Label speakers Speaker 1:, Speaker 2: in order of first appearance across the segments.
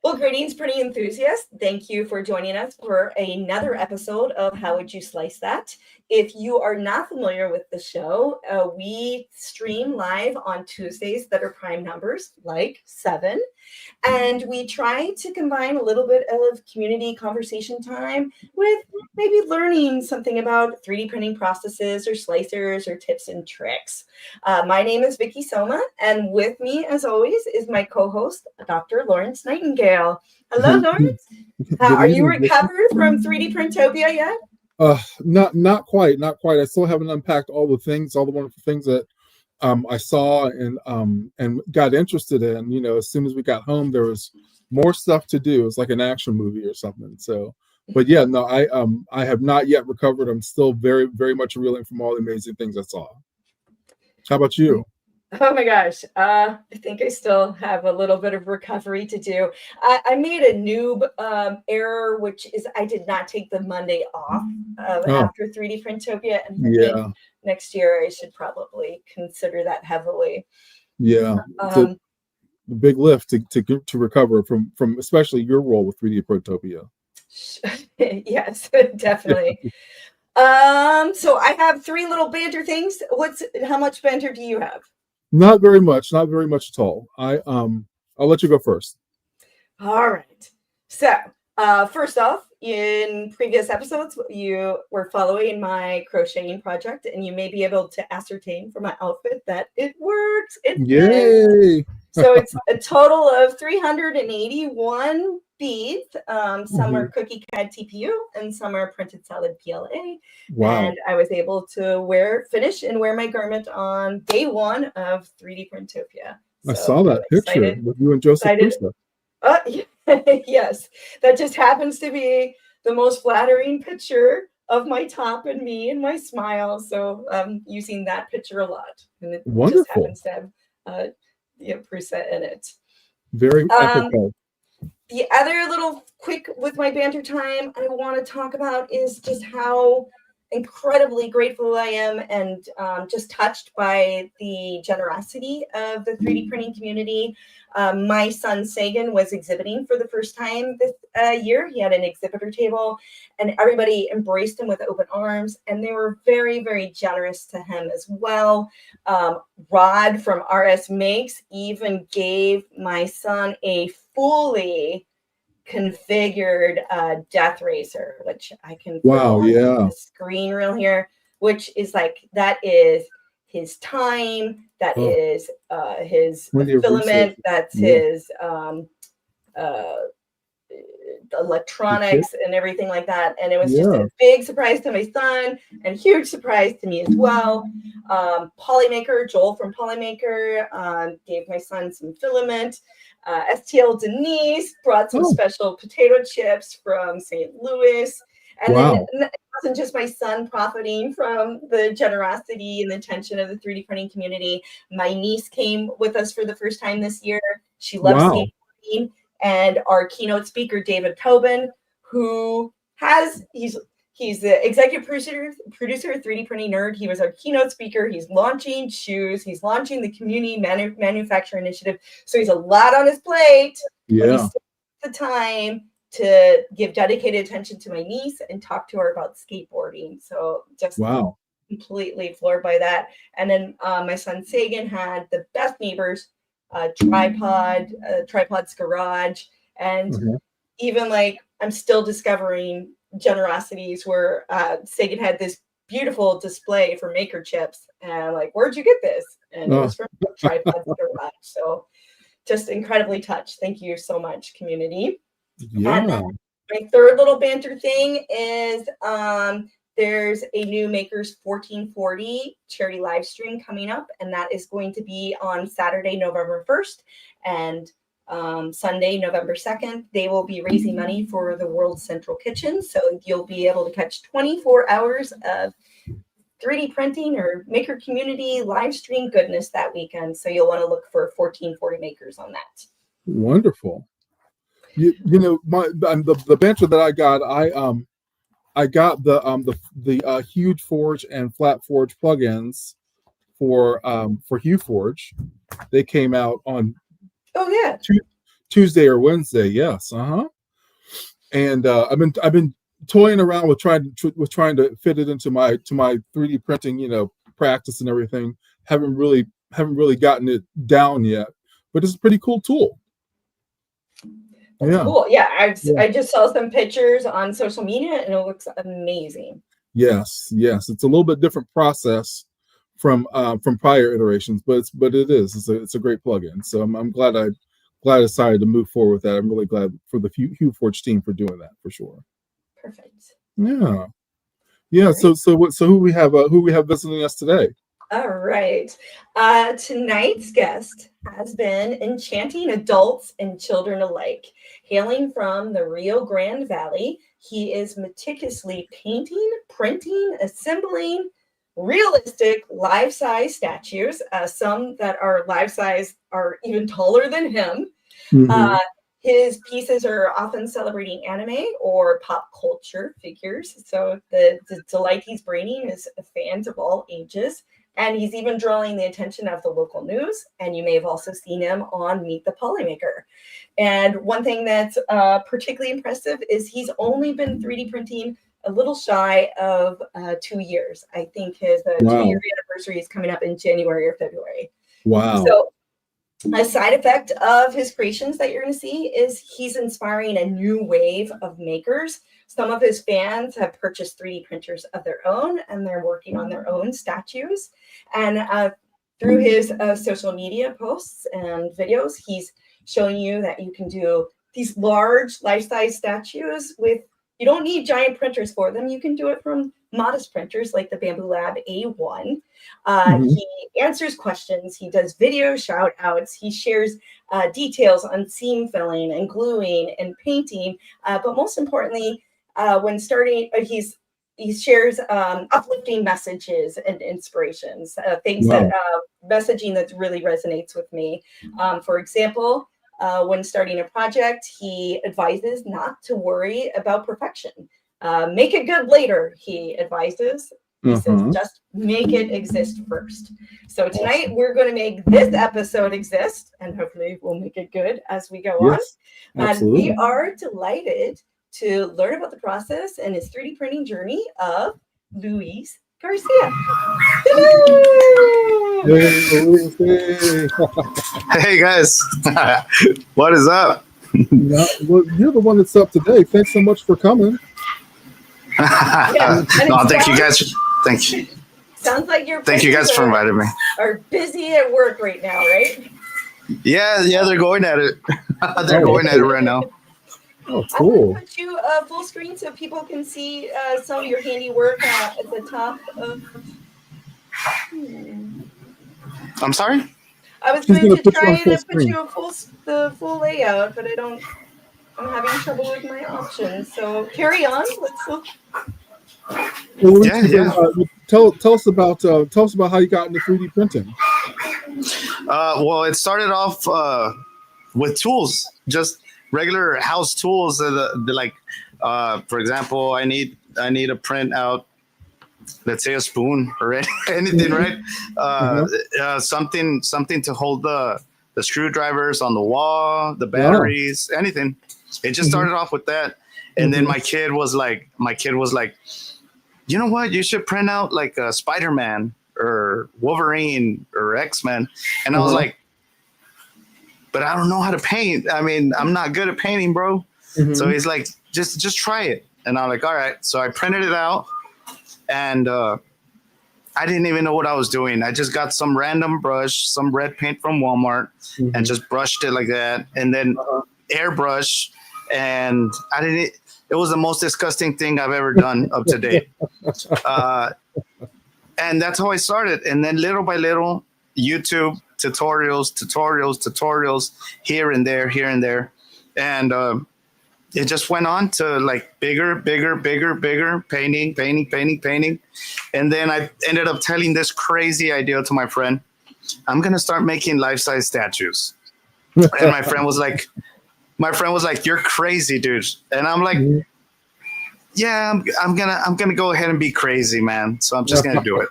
Speaker 1: Well, greetings, printing enthusiasts. Thank you for joining us for another episode of How Would You Slice That? If you are not familiar with the show, we stream live on Tuesdays that are prime numbers, like 7. And we try to combine a little bit of community conversation time with maybe learning something about 3D printing processes or slicers or tips and tricks. My name is Vicky Soma, and with me, as always, is my co-host, Dr. Lawrence Nightingale. Hello, Lawrence.
Speaker 2: Good
Speaker 1: Are you
Speaker 2: evening, Vicky.
Speaker 1: recovered from 3D Printopia yet?
Speaker 2: Not quite. I still haven't unpacked all the wonderful things that I saw and got interested in. You know, as soon as we got home, there was more stuff to do. It's like an action movie or something. So, but yeah, no, I have not yet recovered. I'm still very, very much reeling from all the amazing things I saw. How about you?
Speaker 1: Oh my gosh. I think I still have a little bit of recovery to do. I made a noob error, which is I did not take the Monday off
Speaker 2: Oh,
Speaker 1: after 3D Printopia. And I think
Speaker 2: yeah,
Speaker 1: next year I should probably consider that heavily.
Speaker 2: yeah. It's a
Speaker 1: Um,
Speaker 2: big lift to recover from especially your role with 3D Protopia.
Speaker 1: yes, definitely. So I have 3 little banter things. How much banter do you have?
Speaker 2: Not very much. Not very much at all. I'll let you go first.
Speaker 1: All right. So, first off, in previous episodes, you were following my crocheting project, and you may be able to ascertain from my outfit that it works. It is.
Speaker 2: Yay!
Speaker 1: So it's a total of 381 beads. Some are
Speaker 2: Mhm.
Speaker 1: cookie CAD TPU, and some are printed solid PLA.
Speaker 2: Wow.
Speaker 1: And I was able to finish and wear my garment on day 1 of 3D Printopia.
Speaker 2: I
Speaker 1: So
Speaker 2: saw
Speaker 1: I'm
Speaker 2: that picture
Speaker 1: excited.
Speaker 2: with you and Joseph
Speaker 1: Excited.
Speaker 2: Prusa.
Speaker 1: Yes, that just happens to be the most flattering picture of my top and me and my smile. So I'm using that picture a lot, and it just
Speaker 2: Wonderful.
Speaker 1: happens to have Prusa in it.
Speaker 2: Very
Speaker 1: Um,
Speaker 2: apropos.
Speaker 1: the other little quick with my banter time I want to talk about is just how incredibly grateful I am and just touched by the generosity of the 3D printing community. My son Sagan was exhibiting for the first time this year. He had an exhibitor table, and everybody embraced him with open arms, and they were very, very generous to him as well. Rod from RS Makes even gave my son a fully configured death racer, which I can put
Speaker 2: Wow.
Speaker 1: on
Speaker 2: Yeah.
Speaker 1: the screen real here, which is like that is his time, that
Speaker 2: Oh,
Speaker 1: is his
Speaker 2: plenty of
Speaker 1: filament,
Speaker 2: resources.
Speaker 1: that's
Speaker 2: Yeah.
Speaker 1: his uh,
Speaker 2: The
Speaker 1: electronics and everything like that. And it was just
Speaker 2: Yeah.
Speaker 1: a big surprise to my son and huge surprise to me as well. Polymaker, Joel from Polymaker, gave my son some filament. STL Denise brought some
Speaker 2: Oh,
Speaker 1: special potato chips from St. Louis. And then
Speaker 2: wow.
Speaker 1: it wasn't just my son profiting from the generosity and the attention of the 3D printing community. My niece came with us for the first time this year. She loves
Speaker 2: Wow.
Speaker 1: skateboarding, and our keynote speaker, David Tobin, who he's the executive producer 3D printing nerd. He was our keynote speaker. He's launching shoes. He's launching the community manufacturer initiative. So he's a lot on his plate, but he's
Speaker 2: Yeah.
Speaker 1: still the time to give dedicated attention to my niece and talk to her about skateboarding. So just
Speaker 2: Wow.
Speaker 1: completely floored by that. And then my son Sagan had the best neighbors, tripod's garage, and
Speaker 2: Uh-huh.
Speaker 1: even like I'm still discovering generosities where Sagan had this beautiful display for maker chips, and I'm like, where'd you get this? And it
Speaker 2: Oh,
Speaker 1: was from Tripod's garage. So just incredibly touched. Thank you so much, community. And
Speaker 2: yeah.
Speaker 1: my third little banter thing is there's a new Makers 1440 charity live stream coming up, and that is going to be on Saturday, November 1st, and Sunday, November 2nd. They will be raising money for the World Central Kitchen, so you'll be able to catch 24 hours of 3D printing or maker community live stream goodness that weekend. So you'll want to look for 1440 makers on that.
Speaker 2: Wonderful. You know the banter that I got the huge forge and flat forge plugins for HueForge. They came out on
Speaker 1: Oh yeah.
Speaker 2: Tu- Tuesday or Wednesday. Yes. And I've been toying around with trying to fit it into my 3D printing, practice and everything. Haven't really gotten it down yet, but it's a pretty cool tool.
Speaker 1: That's
Speaker 2: Yeah.
Speaker 1: cool. Yeah, I just saw some pictures on social media and it looks amazing.
Speaker 2: Yes. It's a little bit different process from prior iterations, but it's a great plugin. So I'm glad I decided to move forward with that. I'm really glad for the HueForge team for doing that for sure.
Speaker 1: Perfect.
Speaker 2: Yeah.
Speaker 1: Right.
Speaker 2: So who we have visiting us today?
Speaker 1: All right. Tonight's guest has been enchanting adults and children alike. Hailing from the Rio Grande Valley, he is meticulously painting, printing, assembling realistic life-size statues. Some that are life-size are even taller than him.
Speaker 2: Mm-hmm.
Speaker 1: His pieces are often celebrating anime or pop culture figures. So the delight he's bringing is fans of all ages. And he's even drawing the attention of the local news. And you may have also seen him on Meet the Polymaker. And one thing that's particularly impressive is he's only been 3D printing a little shy of 2 years. I think his 2-year anniversary is coming up in January or February.
Speaker 2: Wow.
Speaker 1: So a side effect of his creations that you're going to see is he's inspiring a new wave of makers. Some of his fans have purchased 3D printers of their own, and they're working on their own statues. And through his social media posts and videos, he's showing you that you can do these large life-size statues with, you don't need giant printers for them. You can do it from modest printers like the Bamboo Lab A1. He answers questions. He does video shout outs. He shares details on seam filling and gluing and painting. But most importantly, when starting, he shares uplifting messages and inspirations, things that messaging that really resonates with me. For example, when starting a project, he advises not to worry about perfection. Make it good later, he advises. He says, just make it exist first. So tonight we're going to make this episode exist, and hopefully we'll make it good as we go on. And we are delighted to learn about the process and his 3D printing journey of Luis Garcia.
Speaker 3: Hey guys, what is up?
Speaker 2: Well, you're the one that's up today. Thanks so much for coming.
Speaker 3: No, thank you guys. Thank you.
Speaker 1: Sounds like you're.
Speaker 3: Thank you guys for inviting me.
Speaker 1: Are busy at work right now, right?
Speaker 3: Yeah, they're going at it. They're going at it right now.
Speaker 2: Oh, cool.
Speaker 1: I'm going to put you full screen so people can see some of your handiwork at the top of.
Speaker 3: I'm sorry?
Speaker 1: I was going to try and put you the full layout, but I'm having trouble with my options. So carry on. Let's look.
Speaker 2: Tell us about how you got into 3D printing.
Speaker 3: Well, it started off with tools, just regular house tools. For example, I need to print out, let's say, a spoon or anything, right? Something to hold the screwdrivers on the wall, the batteries, anything. It just started off with that, and then my kid was like, you know what? You should print out like a Spider-Man or Wolverine or X-Men, and I was like, but I don't know how to paint. I mean, I'm not good at painting, bro. So he's like, just try it, and I'm like, all right. So I printed it out. And I didn't even know what I was doing. I just got some random brush, some red paint from Walmart, and just brushed it like that. And then airbrush. And it was the most disgusting thing I've ever done up to date. And that's how I started. And then little by little, YouTube tutorials, here and there. And it just went on to like bigger, painting. And then I ended up telling this crazy idea to my friend. I'm going to start making life-size statues. And my friend was like, you're crazy, dude. And I'm like, yeah, I'm going to go ahead and be crazy, man. So I'm just going to do it.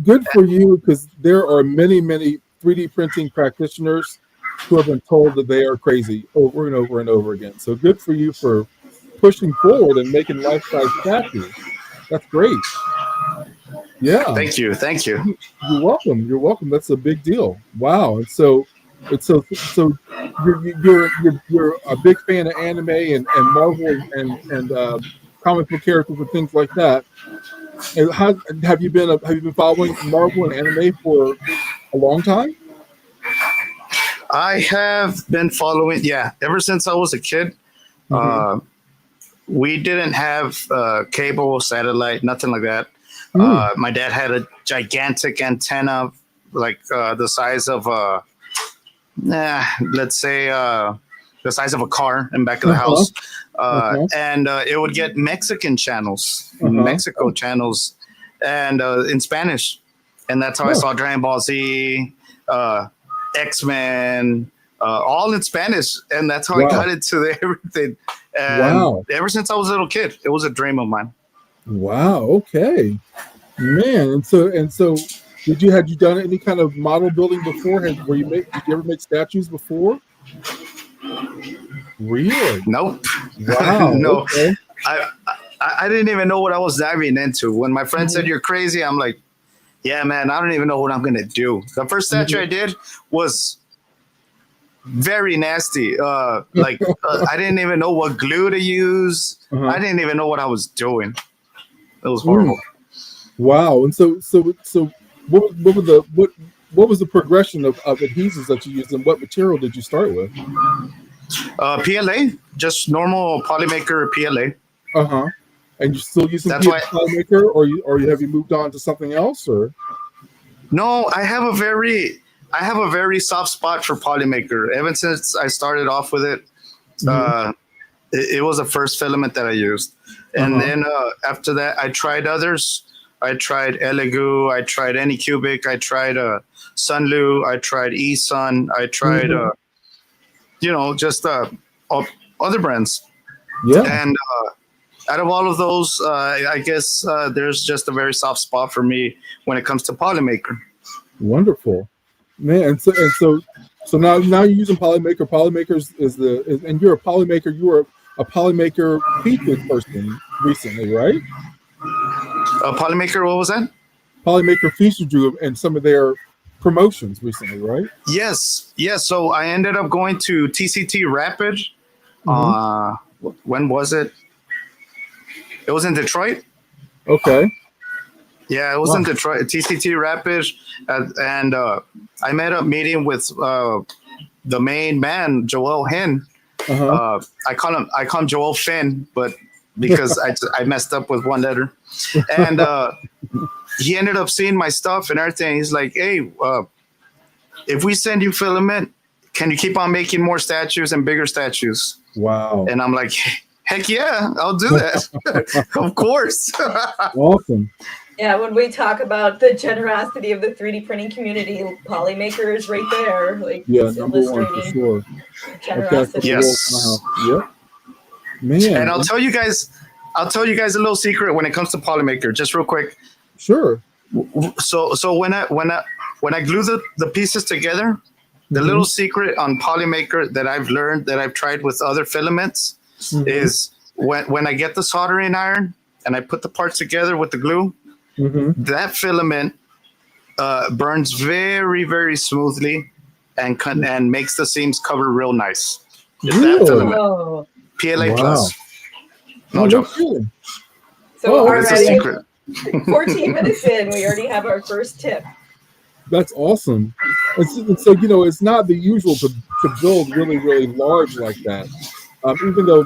Speaker 2: Good for you, because there are many 3D printing practitioners who have been told that they are crazy over and over and over again. So good for you for pushing forward and making life-size statues. That's great. Yeah.
Speaker 3: Thank you. Thank you.
Speaker 2: You're welcome. You're welcome. That's a big deal. Wow. And so it's so you're a big fan of anime and Marvel and comic book characters and things like that. And how have you been following Marvel and anime for a long time?
Speaker 3: I have been following, yeah, ever since I was a kid.
Speaker 2: Mm-hmm.
Speaker 3: We didn't have cable, satellite, nothing like that. My dad had a gigantic antenna, like the size of let's say the size of a car in back of the house, and it would get Mexican channels, Mexico channels, and in Spanish, and that's how I saw Dragon Ball Z, X-Men, all in Spanish, and that's how I got into everything. And ever since I was a little kid, it was a dream of mine.
Speaker 2: Wow. Okay, man. And so, had you done any kind of model building before? Did you ever make statues before? Really?
Speaker 3: Nope.
Speaker 2: Wow.
Speaker 3: No.
Speaker 2: Okay.
Speaker 3: I didn't even know what I was diving into. When my friend said you're crazy, I'm like, yeah, man, I don't even know what I'm gonna do. The first statue I did was very nasty. I didn't even know what glue to use. I didn't even know what I was doing. It was horrible.
Speaker 2: Wow. And so what was the progression of adhesives that you used, and what material did you start with?
Speaker 3: PLA, just normal Polymaker PLA.
Speaker 2: And you're still using Polymaker, or have you moved on to something else, or?
Speaker 3: No, I have a very soft spot for Polymaker. Ever since I started off with it, it was the first filament that I used. And then after that, I tried others. I tried Elegoo, I tried Anycubic, I tried Sunlu, I tried eSun, I tried just other brands. Yeah. And out of all of those, I guess there's just a very soft spot for me when it comes to Polymaker.
Speaker 2: Wonderful, man. And so now you're using Polymaker. Polymaker and you're a Polymaker. You were a Polymaker featured person recently, right?
Speaker 3: Polymaker, what was that?
Speaker 2: Polymaker featured you in some of their promotions recently, right?
Speaker 3: Yes. So I ended up going to TCT Rapid. When was it? It was in Detroit.
Speaker 2: Okay.
Speaker 3: Yeah, it was in Detroit, TCT Rapid, and I met up meeting with the main man, Joel Hin. I call him Joel Finn, but because I messed up with one letter, and he ended up seeing my stuff and everything. He's like, "Hey, if we send you filament, can you keep on making more statues and bigger statues?"
Speaker 2: Wow!
Speaker 3: And I'm like, "Heck yeah, I'll do that, of course."
Speaker 2: Awesome.
Speaker 1: Yeah, when we talk about the generosity of the 3D printing community, Polymaker is right there. Like,
Speaker 2: number one for sure.
Speaker 1: Generosity.
Speaker 2: Okay,
Speaker 3: yes.
Speaker 2: Yep. Man.
Speaker 3: And I'll tell you guys a little secret when it comes to Polymaker, just real quick.
Speaker 2: Sure.
Speaker 3: So when I glue the pieces together, the little secret on Polymaker that I've learned, that I've tried with other filaments, is when I get the soldering iron and I put the parts together with the glue, that filament burns very, very smoothly and makes the seams cover real nice.
Speaker 2: Really?
Speaker 3: That filament. PLA plus. No joke.
Speaker 1: So already 14 minutes in, we already have our first tip.
Speaker 2: That's awesome. And so, it's not the usual to build really, really large like that. Even though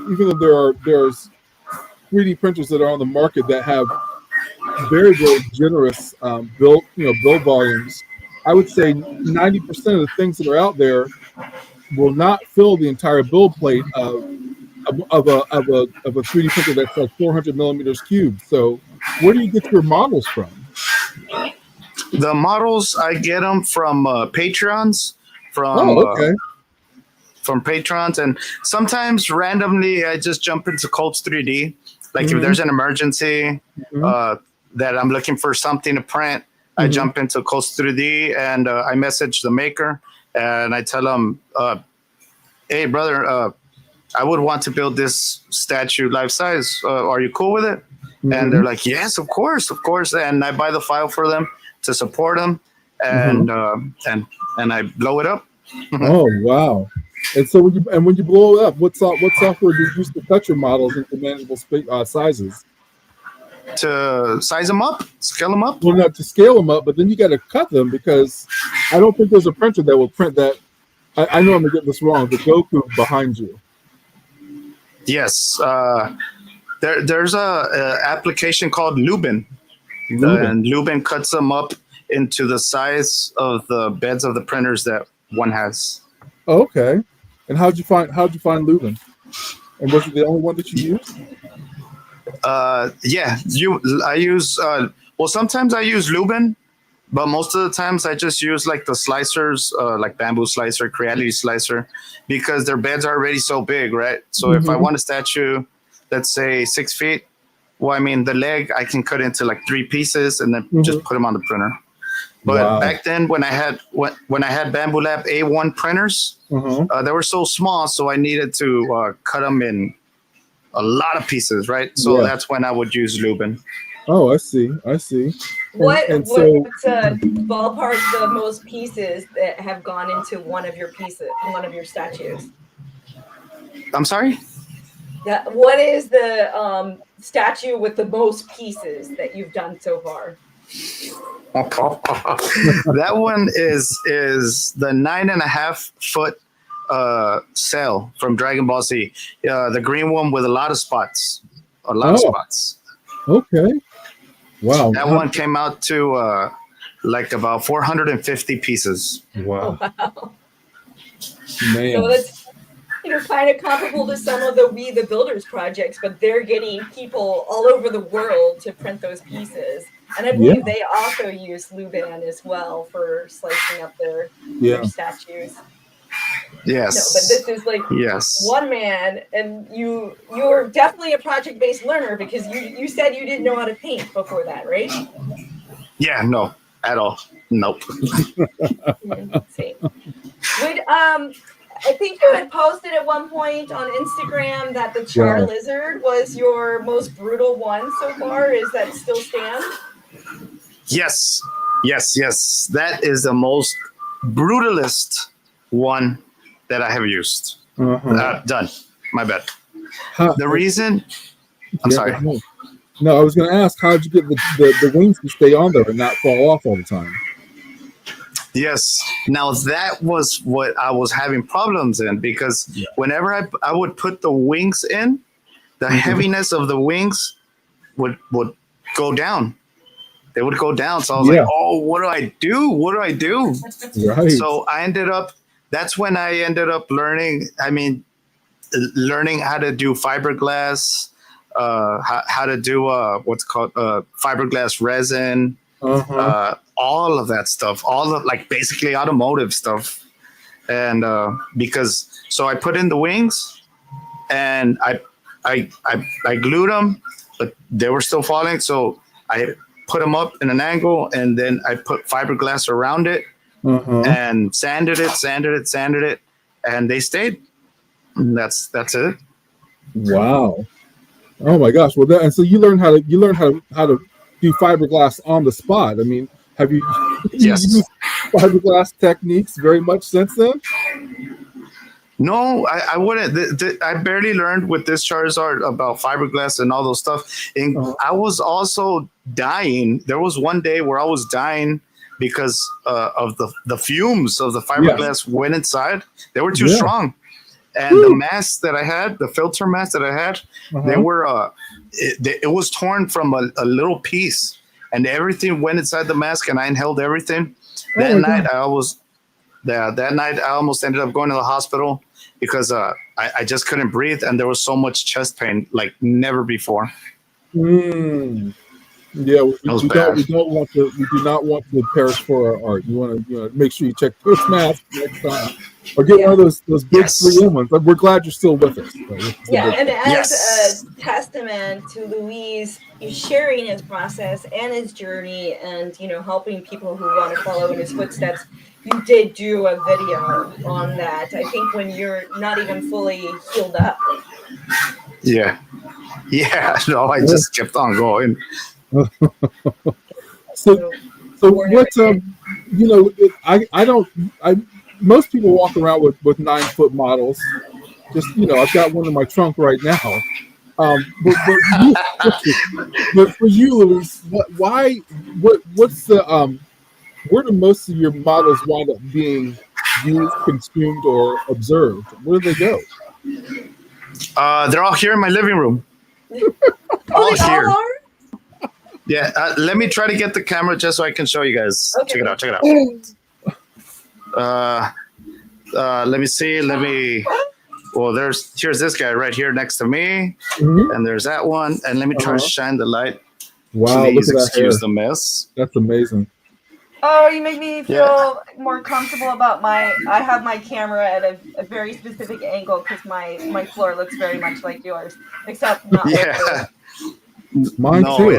Speaker 2: there's 3D printers that are on the market that have very, very generous build volumes. I would say 90% of the things that are out there will not fill the entire build plate of a 3D printer that's like 400 millimeters cubed. So, where do you get your models from?
Speaker 3: The models, I get them from Patreons, from Patreons, and sometimes randomly I just jump into Colts 3D. Like if there's an emergency that I'm looking for something to print, I jump into Colts 3D and I message the maker, and I tell them, "Hey, brother, I would want to build this statue life size. Are you cool with it?" And they're like, "Yes, of course, of course." And I buy the file for them to support them, and and I blow it up.
Speaker 2: Oh wow! And so when you blow it up, what software do you use to cut your models into manageable sizes?
Speaker 3: To size them up, scale them up.
Speaker 2: Well, not to scale them up, but then you got to cut them because I don't think there's a printer that will print that. I know I'm gonna get this wrong. The Goku behind you.
Speaker 3: Yes, there's a application called Lubin, and Lubin cuts them up into the size of the beds of the printers that one has.
Speaker 2: Oh, okay. And how'd you find Lubin? And was it the only one that you used?
Speaker 3: Yeah, I use well, sometimes I use Lubin, but most of the times I just use like the slicers, like bamboo slicer, creality slicer, because their beds are already so big, right? So if I want a statue, let's say 6 feet, well, I mean the leg I can cut into like 3 pieces and then just put them on the printer. But back then, when I had Bamboo Lab A1 printers, they were so small, so I needed to cut them in a lot of pieces, right? So that's when I would use Lubin.
Speaker 2: Oh, I see.
Speaker 1: What's ballpark the most pieces that have gone into one of your statues?
Speaker 3: I'm sorry?
Speaker 1: What is the statue with the most pieces that you've done so far?
Speaker 3: That one is the 9.5 foot Cell from Dragon Ball Z, the green one with a lot of spots, of spots.
Speaker 2: Okay, wow.
Speaker 3: That one came out to like about 450 pieces.
Speaker 2: Wow,
Speaker 1: man. So that's kind of comparable to some of the We the Builders projects, but they're getting people all over the world to print those pieces. And I believe they also use Lubin as well for slicing up their statues.
Speaker 3: Yes.
Speaker 1: No, but this is like one man, and you're definitely a project-based learner because you said you didn't know how to paint before that, right?
Speaker 3: Yeah, no, at all. Nope.
Speaker 1: Same. I think you had posted at one point on Instagram that the Char Lizard was your most brutal one so far. Is that still stand?
Speaker 3: Yes. That is the most brutalist one that I have used. Done. My bad. The reason... I'm sorry.
Speaker 2: No, I was going to ask, how did you get the wings to stay on there and not fall off all the time?
Speaker 3: Yes. Now, that was what I was having problems in, because whenever I would put the wings in, the heaviness of the wings would go down. They would go down. So I was like, oh, what do I do? Right. So that's when I ended up learning how to do fiberglass, how to do what's called fiberglass resin, all of that stuff, all of like basically automotive stuff. And so I put in the wings and I glued them, but they were still falling. So I put them up in an angle, and then I put fiberglass around it and sanded it, and they stayed. And that's it.
Speaker 2: Wow. Oh my gosh. Well, and so you learned how to do fiberglass on the spot. I mean, have you used fiberglass techniques very much since then?
Speaker 3: No, I wouldn't. I barely learned with this Charizard about fiberglass and all those stuff. And I was also dying. There was one day where I was dying because of the fumes of the fiberglass went inside. They were too strong. And the mask that I had, the filter mask that I had, they were it was torn from a little piece, and everything went inside the mask, and I inhaled everything. That night I almost ended up going to the hospital because I just couldn't breathe, and there was so much chest pain like never before.
Speaker 2: Yeah,
Speaker 3: That was
Speaker 2: we
Speaker 3: bad.
Speaker 2: do not want to perish for our art. You want to make sure you check those masks next time, or get one
Speaker 1: Yeah.
Speaker 2: of those big
Speaker 3: Yes.
Speaker 2: 3M ones. We're glad you're still with us, which is a
Speaker 1: Yeah,
Speaker 2: big
Speaker 1: and
Speaker 2: thing.
Speaker 1: as
Speaker 3: Yes.
Speaker 1: a testament to Luis sharing his process and his journey and, helping people who want to follow in his footsteps, you did do a video on that. I think when you're not even fully healed up.
Speaker 3: Yeah. Yeah. No, I
Speaker 2: Yeah.
Speaker 3: just kept on going.
Speaker 2: So what I don't I most people walk around with 9-foot models. Just I've got one in my trunk right now. But for you, Luis, what's the where do most of your models wind up being used, consumed, or observed? Where do they go?
Speaker 3: They're all here in my living room.
Speaker 1: Oh, they
Speaker 3: here.
Speaker 1: all are?
Speaker 3: Yeah. Let me try to get the camera just so I can show you guys.
Speaker 1: Okay.
Speaker 3: Check it out. Check it out. Let me see. Well, here's this guy right here next to me, and there's that one. And let me try to shine the light.
Speaker 2: Wow,
Speaker 3: Please
Speaker 2: look at that hair.
Speaker 3: excuse the mess.
Speaker 2: That's amazing.
Speaker 1: Oh, you make me feel more comfortable about I have my camera at a very specific angle because my floor looks very much like yours, except not
Speaker 3: Yeah.
Speaker 2: Mine
Speaker 3: No,
Speaker 2: too.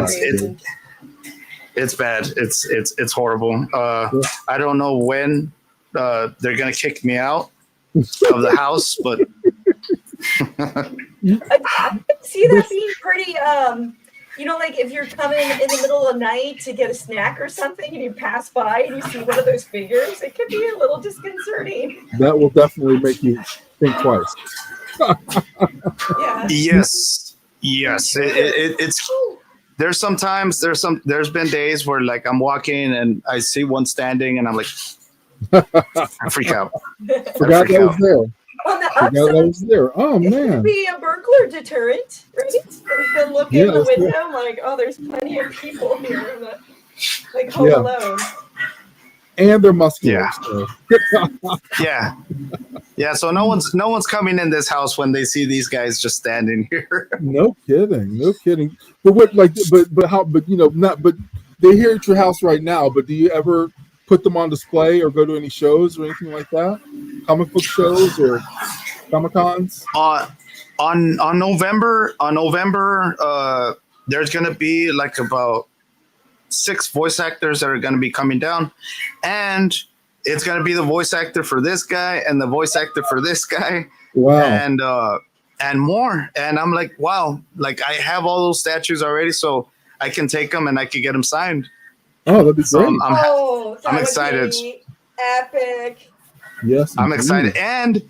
Speaker 3: it's bad. It's horrible. I don't know when they're gonna kick me out of the house, but
Speaker 1: I see that being pretty like if you're coming in the middle of the night to get a snack or something and you pass by and you see one of those figures, it can be a little disconcerting.
Speaker 2: That will definitely make you think twice.
Speaker 1: Yeah.
Speaker 3: yes. It's there's been days where like I'm walking and I see one standing and I'm like I freak out.
Speaker 2: Forgot that was there.
Speaker 1: On the
Speaker 2: Forgot that
Speaker 1: upside,
Speaker 2: was there. Oh
Speaker 1: it
Speaker 2: man.
Speaker 1: could be a burglar deterrent, right? You can look in the window like, oh, there's plenty of people here. I'm not, like home alone.
Speaker 2: And they're muscular.
Speaker 3: Yeah. Yeah, so no one's coming in this house when they see these guys just standing here.
Speaker 2: No kidding. But what but they're here at your house right now, but do you ever put them on display or go to any shows or anything like that? Comic book shows or Comic-Cons?
Speaker 3: On November, there's gonna be like about 6 voice actors that are gonna be coming down, and it's gonna be the voice actor for this guy and the voice actor for this guy.
Speaker 2: Wow.
Speaker 3: And more. And I'm like, wow, like I have all those statues already, so I can take them and I can get them signed.
Speaker 2: Oh, that'd be great.
Speaker 3: I'm excited.
Speaker 1: Epic.
Speaker 2: Yes,
Speaker 3: I'm excited. And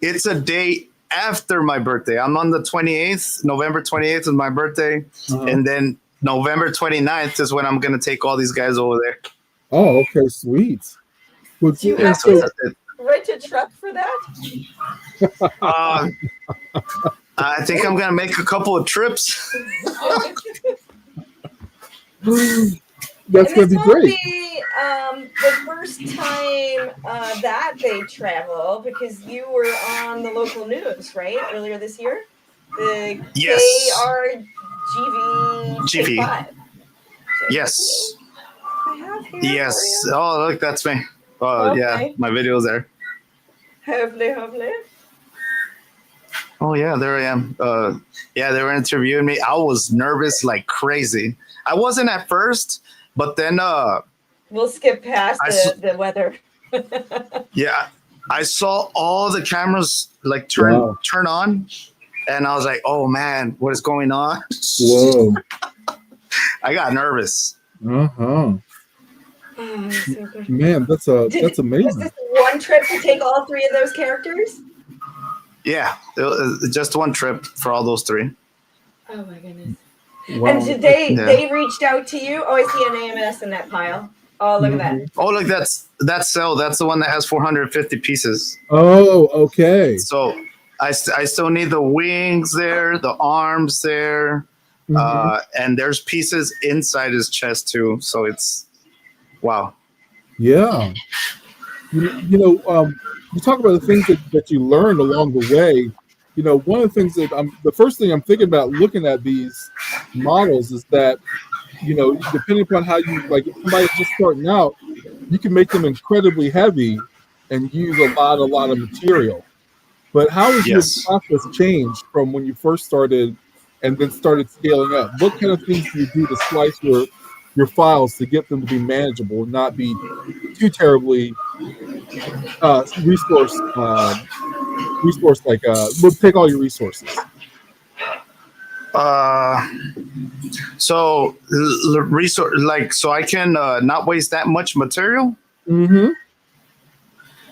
Speaker 3: it's a day after my birthday. I'm on the 28th. November 28th is my birthday. And then November 29th is when I'm going to take all these guys over there.
Speaker 2: Oh, okay, sweet.
Speaker 1: Do you have to rent a truck for that?
Speaker 3: I think I'm going to make a couple of trips.
Speaker 2: That's going to be great.
Speaker 1: Be the first time that they travel, because you were on the local news, right? Earlier this year? The KRGV 5.
Speaker 3: Yes.
Speaker 1: I have here
Speaker 3: yes. Oh, look, that's me. Oh, okay. Yeah, my video's there.
Speaker 1: Hopefully.
Speaker 3: Oh, yeah, there I am. Yeah, they were interviewing me. I was nervous like crazy. I wasn't at first, but then...
Speaker 1: we'll skip past the weather.
Speaker 3: Yeah, I saw all the cameras like turn on, and I was like, oh, man, what is going on?
Speaker 2: Whoa.
Speaker 3: I got nervous.
Speaker 2: Uh-huh.
Speaker 1: Oh, so good.
Speaker 2: Man, that's amazing.
Speaker 1: Was this one trip to take all 3 of those characters?
Speaker 3: Yeah, just one trip for all those 3.
Speaker 1: Oh my goodness!
Speaker 2: Wow.
Speaker 1: And did they reached out to you? Oh, I see an AMS in that pile. Oh, look at that.
Speaker 3: Oh, look, that's cell. That's the one that has 450 pieces.
Speaker 2: Oh, okay.
Speaker 3: So I still need the wings there, the arms there, and there's pieces inside his chest too. So it's wow.
Speaker 2: Yeah. You talk about the things that you learned along the way. One of the things that the first thing I'm thinking about looking at these models is that depending upon how you like, if somebody's just starting out, you can make them incredibly heavy and use a lot of material. But how has your
Speaker 3: Yes.
Speaker 2: process changed from when you first started and then started scaling up? What kind of things do you do to slice your files to get them to be manageable and not be too terribly resource like will take all your resources?
Speaker 3: So resource like so I can not waste that much material.
Speaker 2: Mm-hmm.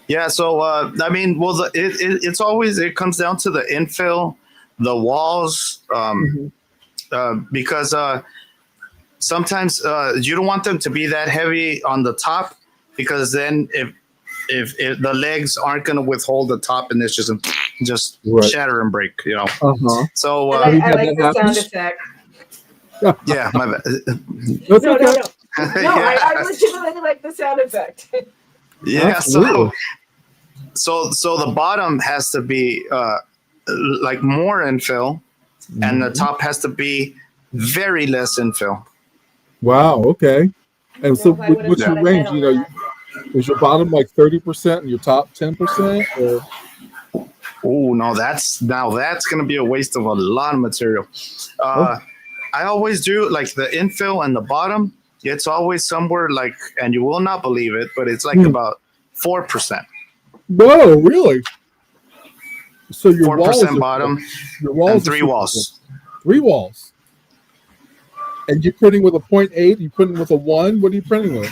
Speaker 3: Yeah. So I mean, well, it's always it comes down to the infill, the walls, because sometimes you don't want them to be that heavy on the top, because then if the legs aren't going to withhold the top, and it's just
Speaker 2: Right.
Speaker 3: shatter and break,
Speaker 2: Uh-huh.
Speaker 3: So
Speaker 1: I like the sound effect.
Speaker 3: yeah, my bad.
Speaker 2: That's
Speaker 1: No,
Speaker 2: okay.
Speaker 1: no, no. No,
Speaker 3: Yeah.
Speaker 1: I legitimately like the sound effect.
Speaker 3: Yeah.
Speaker 2: Absolutely.
Speaker 3: So the bottom has to be like more infill, and the top has to be very less infill.
Speaker 2: Wow. Okay. And so,
Speaker 1: I would've
Speaker 2: what's your
Speaker 1: thought ahead
Speaker 2: range?
Speaker 1: on that.
Speaker 2: Is your bottom like 30% and your top 10%? Or
Speaker 3: Oh no, that's going to be a waste of a lot of material. I always do like the infill and the bottom. It's always somewhere like, and you will not believe it, but it's like about 4%.
Speaker 2: whoa, really? So your
Speaker 3: 4%
Speaker 2: walls are
Speaker 3: bottom,
Speaker 2: your walls
Speaker 3: and
Speaker 2: are
Speaker 3: 3
Speaker 2: 4%.
Speaker 3: walls.
Speaker 2: 3 walls. And you're printing with a 0.8. You printing with a 1. What are you printing with?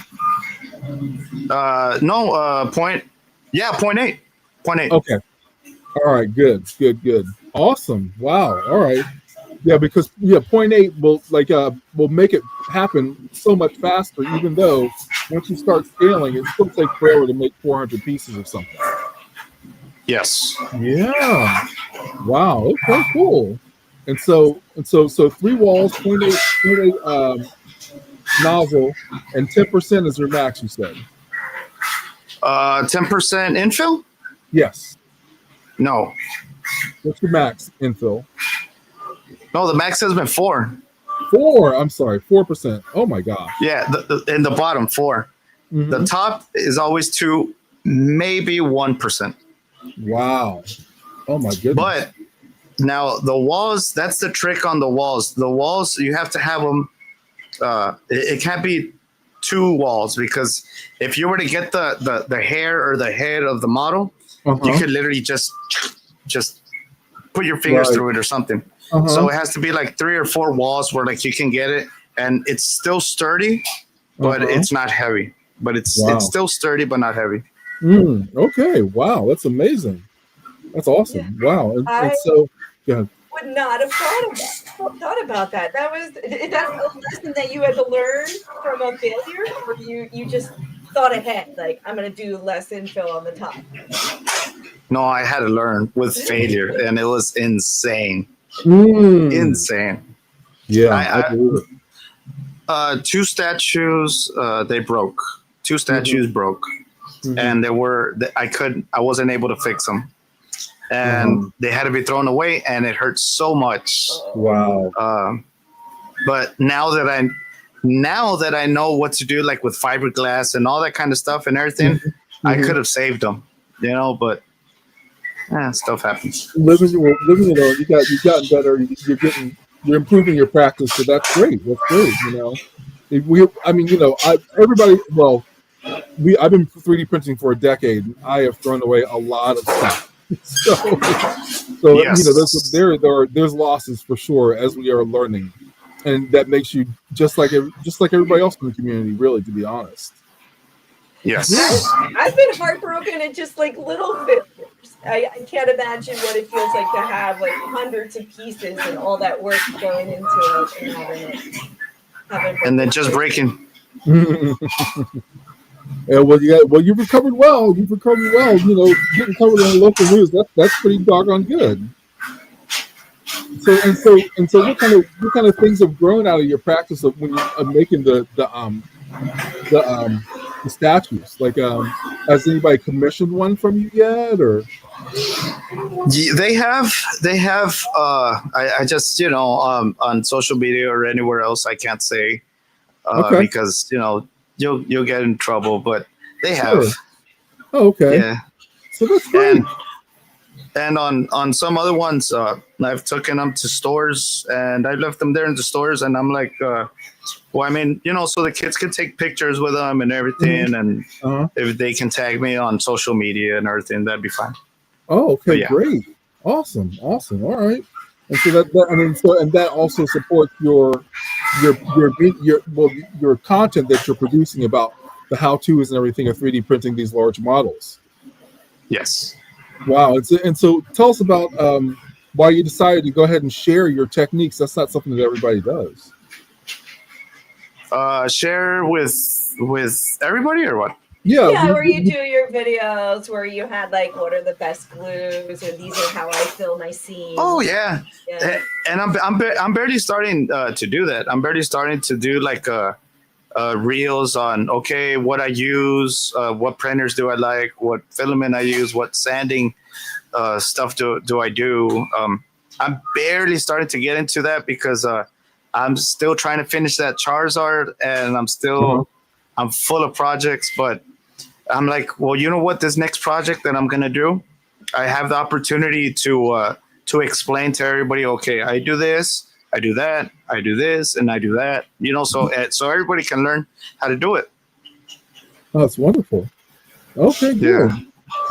Speaker 3: No, point. Yeah, 0.8. 0.8.
Speaker 2: Okay. All right. Good. Awesome. Wow. All right. Yeah, because 0.8 will make it happen so much faster. Even though once you start scaling, it still takes forever to make 400 pieces of something.
Speaker 3: Yes.
Speaker 2: Yeah. Wow. Okay. Cool. And so 3 walls, 0.8 nozzle, and 10% is your max. You said
Speaker 3: 10% infill?
Speaker 2: yes.
Speaker 3: No.
Speaker 2: What's your max infill?
Speaker 3: No, the max has been 4.
Speaker 2: 4. I'm sorry, 4%. Oh my gosh.
Speaker 3: Yeah, in the bottom 4.
Speaker 2: Mm-hmm.
Speaker 3: The top is always 2, maybe 1%.
Speaker 2: Wow. Oh my goodness.
Speaker 3: But now the walls, that's the trick on the walls. The walls, you have to have them. It can't be 2 walls, because if you were to get the hair or the head of the model, you could literally just put your fingers through it or something. So it has to be like 3 or 4 walls where like you can get it, and it's still sturdy, but it's not heavy. But it's still sturdy but not heavy.
Speaker 2: Okay. Wow. That's amazing. That's awesome. Yeah. Wow. And so, yeah.
Speaker 1: Would not have thought about that. That's a lesson that you had to learn from a failure, or you just thought ahead, like I'm going to do less infill on the top.
Speaker 3: No, I had to learn with failure, and it was insane. Insane.
Speaker 2: Yeah, I believe it.
Speaker 3: 2 statues, they broke. 2 statues broke, and I wasn't able to fix them, and they had to be thrown away, and it hurt so much.
Speaker 2: Wow.
Speaker 3: But now that I know what to do, like with fiberglass and all that kind of stuff and everything, I could have saved them, but stuff happens.
Speaker 2: Living it on, you've gotten better. You're improving your practice, so that's great. That's great. Everybody. Well, I've been 3D printing for a decade, and I have thrown away a lot of stuff. So
Speaker 3: Yes.
Speaker 2: there's losses for sure as we are learning, and that makes you just like everybody else in the community, really, to be honest.
Speaker 3: Yes.
Speaker 1: I've been heartbroken at just like little failures. I can't imagine what it feels like to have like hundreds of pieces and all that work going into it
Speaker 3: and then just breaking.
Speaker 2: Yeah, you've recovered well. Getting covered on the local news, that's pretty doggone good. So what kind of things have grown out of your practice of when you're making the statues? Like, has anybody commissioned one from you yet, or?
Speaker 3: They have. I just on social media or anywhere else, I can't say,
Speaker 2: Okay.
Speaker 3: because you'll get in trouble. But they
Speaker 2: Sure.
Speaker 3: have,
Speaker 2: Oh, okay.
Speaker 3: yeah.
Speaker 2: So that's great.
Speaker 3: And on some other ones, I've taken them to stores and I left them there in the stores, and I'm like, well, I mean, so the kids can take pictures with them and everything, and
Speaker 2: Uh-huh.
Speaker 3: if they can tag me on social media and everything, that'd be fine.
Speaker 2: Oh, okay,
Speaker 3: But yeah.
Speaker 2: great. Awesome. Awesome. All right. And so and that also supports your content that you're producing about the how-tos and everything of 3D printing these large models.
Speaker 3: Yes.
Speaker 2: Wow. And so tell us about why you decided to go ahead and share your techniques. That's not something that everybody does.
Speaker 3: Share with everybody or what?
Speaker 1: Yeah, where you do your videos where you had like, what are the best glues, or these are how I fill my seams.
Speaker 3: Oh yeah. And I'm barely starting to do that. I'm barely starting to do like reels on what I use, what printers do I like, what filament I use, what sanding stuff do I do. I'm barely starting to get into that because I'm still trying to finish that Charizard, and I'm full of projects, but I'm like, well, you know what? This next project that I'm gonna do, I have the opportunity to explain to everybody. Okay, I do this, I do that, I do this, and I do that. So everybody can learn how to do it.
Speaker 2: Oh, that's wonderful. Okay, good.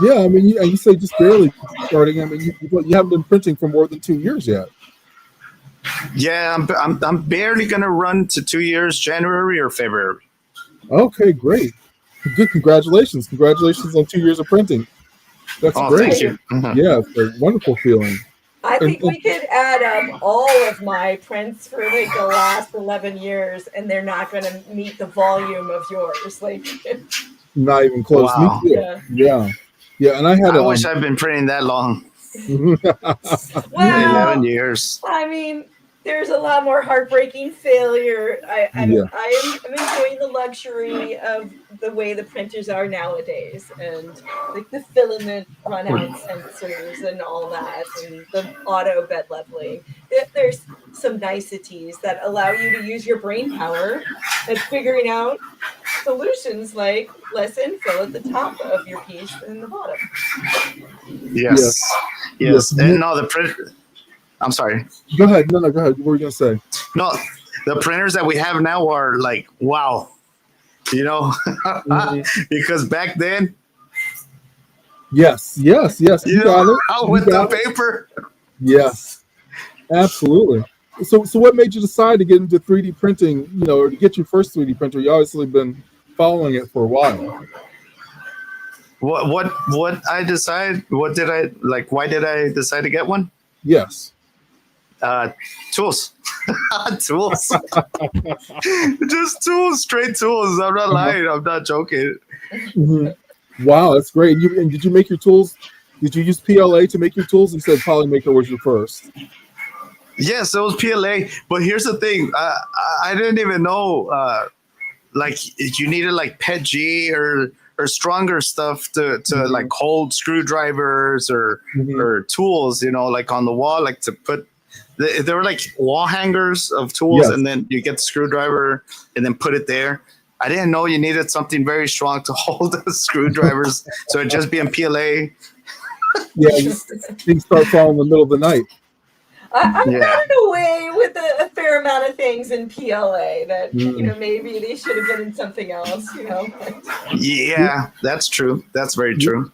Speaker 2: Yeah, I mean, you say just barely starting. I mean, you haven't been printing for more than 2 years yet.
Speaker 3: Yeah, I'm barely gonna run to 2 years, January or February.
Speaker 2: Okay, great. Good. Congratulations on 2 years of printing. That's great.
Speaker 3: Thank you.
Speaker 2: Yeah, it's a wonderful feeling.
Speaker 1: I think we could add up all of my prints for like the last 11 years, and they're not going to meet the volume of yours. Like,
Speaker 2: not even close.
Speaker 3: Wow.
Speaker 2: Me too. Yeah. And
Speaker 3: I wish I'd been printing that long.
Speaker 1: Well,
Speaker 3: 11 years.
Speaker 1: I mean, there's a lot more heartbreaking failure. I'm enjoying the luxury of the way the printers are nowadays, and like the filament runout sensors and all that, and the auto bed leveling. There's some niceties that allow you to use your brain power at figuring out solutions like less infill at the top of your piece than the bottom.
Speaker 3: Yes. And no, the printer. I'm sorry.
Speaker 2: Go ahead. No, go ahead. What were you gonna say?
Speaker 3: No, the printers that we have now are like, wow, because back then.
Speaker 2: Yes. You got it.
Speaker 3: With the paper.
Speaker 2: Yes, absolutely. So what made you decide to get into 3D printing? Or to get your first 3D printer? You obviously been following it for a while.
Speaker 3: What I decided? What did I like? Why did I decide to get one?
Speaker 2: Yes.
Speaker 3: Tools. Tools. Just tools, straight tools. I'm not lying. I'm not joking.
Speaker 2: Mm-hmm. Wow, that's great. And did you make your tools? Did you use PLA to make your tools? You said Polymaker was your first.
Speaker 3: Yes, it was PLA. But here's the thing. I didn't even know like you needed like PETG or stronger stuff to like hold screwdrivers or tools, like on the wall, like to put. There were like wall hangers of tools, and then you get the screwdriver and then put it there. I didn't know you needed something very strong to hold the screwdrivers, so it'd just be in PLA.
Speaker 2: Yeah, things start falling in the middle of the night.
Speaker 1: I've gotten away with a fair amount of things in PLA that maybe they should have been in something else.
Speaker 3: Yeah, that's true. That's very true.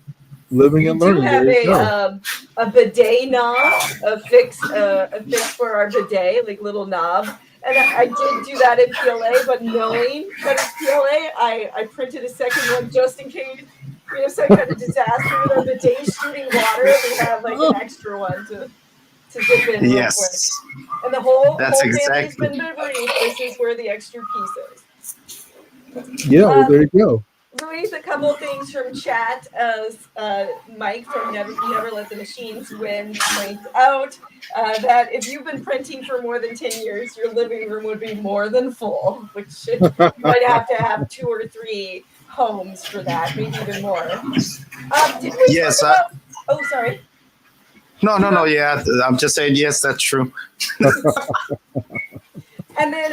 Speaker 2: Living and learning.
Speaker 1: We do have a bidet knob, a fix for our bidet, like little knob. And I did do that in PLA, but knowing that it's PLA, I printed a second one just in case some kind of disaster with our bidet shooting water. We have like an extra one to dip in.
Speaker 3: Yes.
Speaker 1: And the whole
Speaker 3: exactly.
Speaker 1: family's been memory. This is where the extra piece is.
Speaker 2: Yeah, well, there you go.
Speaker 1: Luis, a couple of things from chat. As Mike from Never Let the Machines Win points out that if you've been printing for more than 10 years, your living room would be more than full, which you might have to have 2 or 3 homes for that, maybe even more. Did we talk about... Oh, sorry.
Speaker 3: No. Yeah, I'm just saying, yes, that's true.
Speaker 1: And then,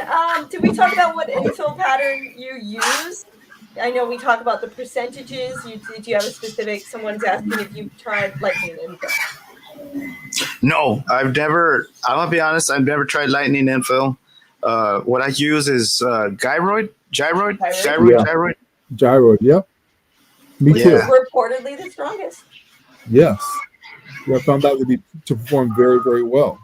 Speaker 1: did we talk about what infill pattern you use? I know we talk about the percentages. Did you have a specific? Someone's asking if you've tried lightning infill.
Speaker 3: No, I've never. I'm gonna be honest. I've never tried lightning infill. What I use is gyroid.
Speaker 2: Yeah.
Speaker 3: Gyroid.
Speaker 2: Yep. Me
Speaker 1: Which
Speaker 2: too.
Speaker 1: is reportedly the strongest.
Speaker 2: Yes. Yeah, I found that to perform very, very well.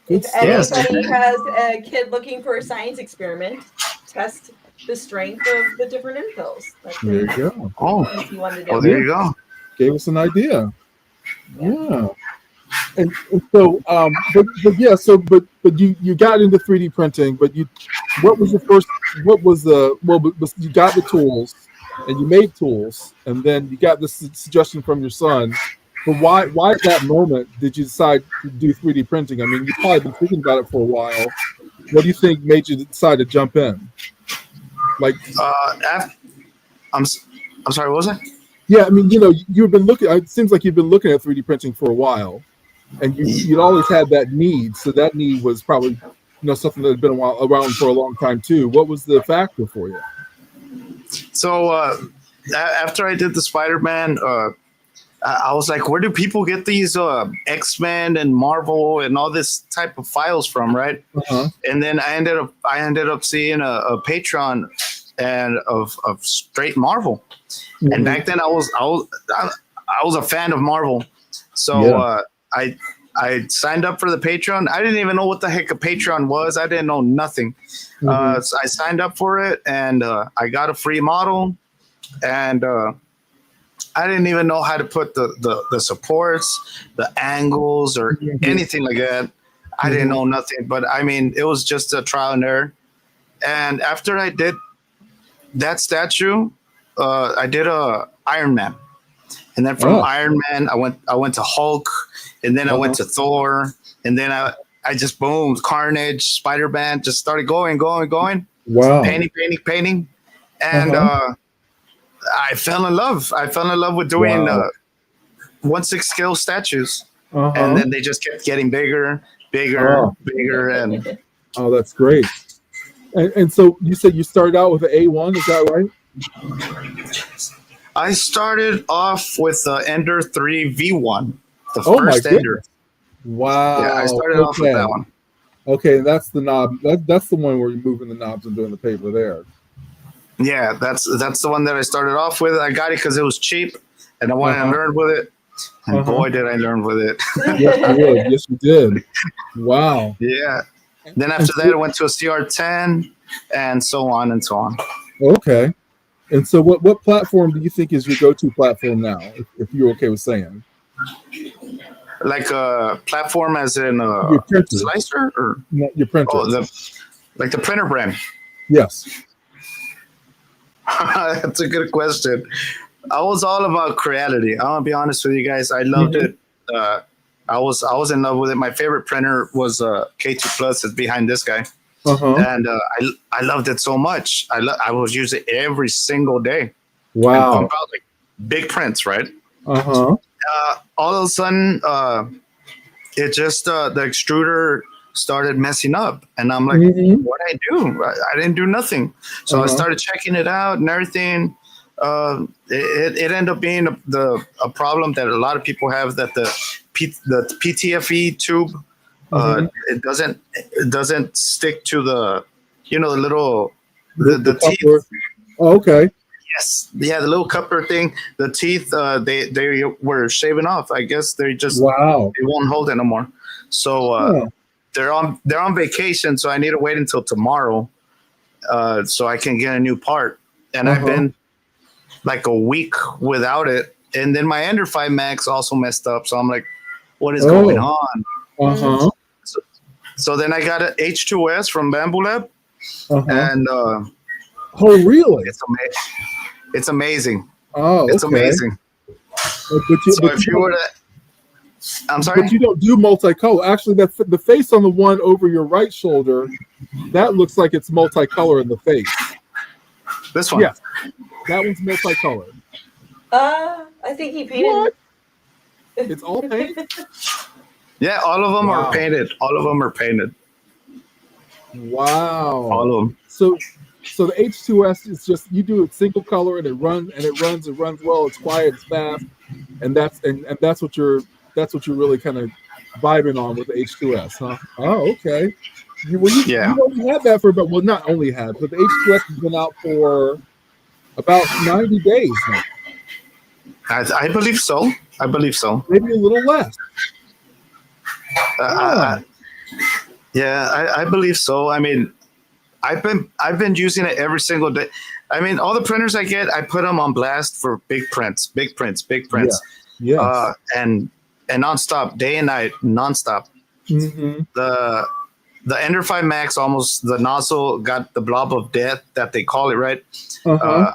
Speaker 1: If
Speaker 3: Yes.
Speaker 1: anybody has a kid looking for a science experiment, test the strength of the different infills.
Speaker 2: There you go.
Speaker 3: Oh,
Speaker 1: If you wanted to do.
Speaker 3: there you go.
Speaker 2: Gave us an idea. Yeah. And so, but yeah, so but you got into 3D printing, but what was you got the tools and you made tools, and then you got this suggestion from your son. But why at that moment did you decide to do 3D printing? I mean, you've probably been thinking about it for a while. What do you think made you decide to jump in? Like,
Speaker 3: I'm sorry, what was it?
Speaker 2: Yeah, I mean, you've been looking. It seems like you've been looking at 3D printing for a while, and you'd always had that need. So that need was probably, something that had been around for a long time too. What was the factor for you?
Speaker 3: So after I did the Spider-Man, I was like, where do people get these X-Men and Marvel and all this type of files from, right?
Speaker 2: Uh-huh.
Speaker 3: And then I ended up seeing a Patreon and of straight Marvel. Mm-hmm. And back then I was a fan of Marvel, so I signed up for the Patreon. I didn't even know what the heck a Patreon was. I didn't know nothing. Mm-hmm. So I signed up for it, and I got a free model, and I didn't even know how to put the supports, the angles, or anything like that. I didn't know nothing, but I mean, it was just a trial and error. And after I did that statue, I did a Iron Man, and then from Iron Man, I went to Hulk, and then I went to Thor, and then I just boom, Carnage, Spider-Man, just started going.
Speaker 2: Wow.
Speaker 3: Painting, and I fell in love. I fell in love with doing 1/6 scale statues, and then they just kept getting bigger, and
Speaker 2: that's great. And so you said you started out with an A1, is that right?
Speaker 3: I started off with the Ender 3 V1, the first Ender.
Speaker 2: Wow.
Speaker 3: Yeah, I started off with that one.
Speaker 2: Okay, that's the knob. That's the one where you're moving the knobs and doing the paper there.
Speaker 3: Yeah, that's the one that I started off with. I got it because it was cheap, and I wanted to learn with it. And boy, did I learn with it.
Speaker 2: Yes, you did. Wow.
Speaker 3: Yeah. Then after that, I went to a CR10, and so on and so on.
Speaker 2: Okay. And so what platform do you think is your go-to platform now, if you're okay with saying?
Speaker 3: Like a platform as in a slicer? Or?
Speaker 2: No, your printer.
Speaker 3: Oh, like the printer brand.
Speaker 2: Yes.
Speaker 3: That's a good question. I was all about creativity. I'm gonna be honest with you guys. I loved it. I was in love with it. My favorite printer was K2 Plus. It's behind this guy, and I loved it so much. I was using it every single day.
Speaker 2: Wow!
Speaker 3: Pump out like big prints, right?
Speaker 2: All
Speaker 3: of a sudden, it just the extruder started messing up, and I'm like, what did I do? I didn't do nothing. So I started checking it out and everything. It ended up being a problem that a lot of people have, that the PTFE tube it doesn't stick to the the little the teeth.
Speaker 2: Oh, okay.
Speaker 3: Yes, yeah, the little cupper thing. The teeth they were shaving off. I guess they just they won't hold it no more. So they're on vacation, so I need to wait until tomorrow so I can get a new part. And I've been like a week without it, and then my Ender 5 Max also messed up. So I'm like, what is going on? So then I got an H2S from Bamboo Lab, and
Speaker 2: oh really?
Speaker 3: It's amazing.
Speaker 2: Oh,
Speaker 3: it's amazing. So if you were to, I'm sorry,
Speaker 2: but you don't do multicolor. Actually, the face on the one over your right shoulder, that looks like it's multicolor in the face.
Speaker 3: This one,
Speaker 2: yeah, that one's multicolor.
Speaker 1: I think he painted.
Speaker 2: What? It's all paint.
Speaker 3: Yeah, all of them are painted. All of them are painted.
Speaker 2: Wow.
Speaker 3: All of them.
Speaker 2: So the H2S is just you do it single color and it runs well. It's quiet, it's fast, and that's what you're really kind of vibing on with the H2S, huh? Oh, okay.
Speaker 3: Yeah,
Speaker 2: You only had that for about well, not only had, but the H2S has been out for about 90 days now,
Speaker 3: I believe so. I believe so.
Speaker 2: maybe a little less.
Speaker 3: Uh, I,
Speaker 2: Oh,
Speaker 3: I, yeah, I believe so. I mean, I've been using it every single day. I mean, all the printers I get, I put them on blast for big prints, big prints, big
Speaker 2: yeah,
Speaker 3: prints,
Speaker 2: yes.
Speaker 3: and nonstop, day and night, nonstop.
Speaker 2: Mm-hmm.
Speaker 3: The the Ender 5 Max almost the nozzle got the blob of death that they call it, right?
Speaker 2: Uh-huh.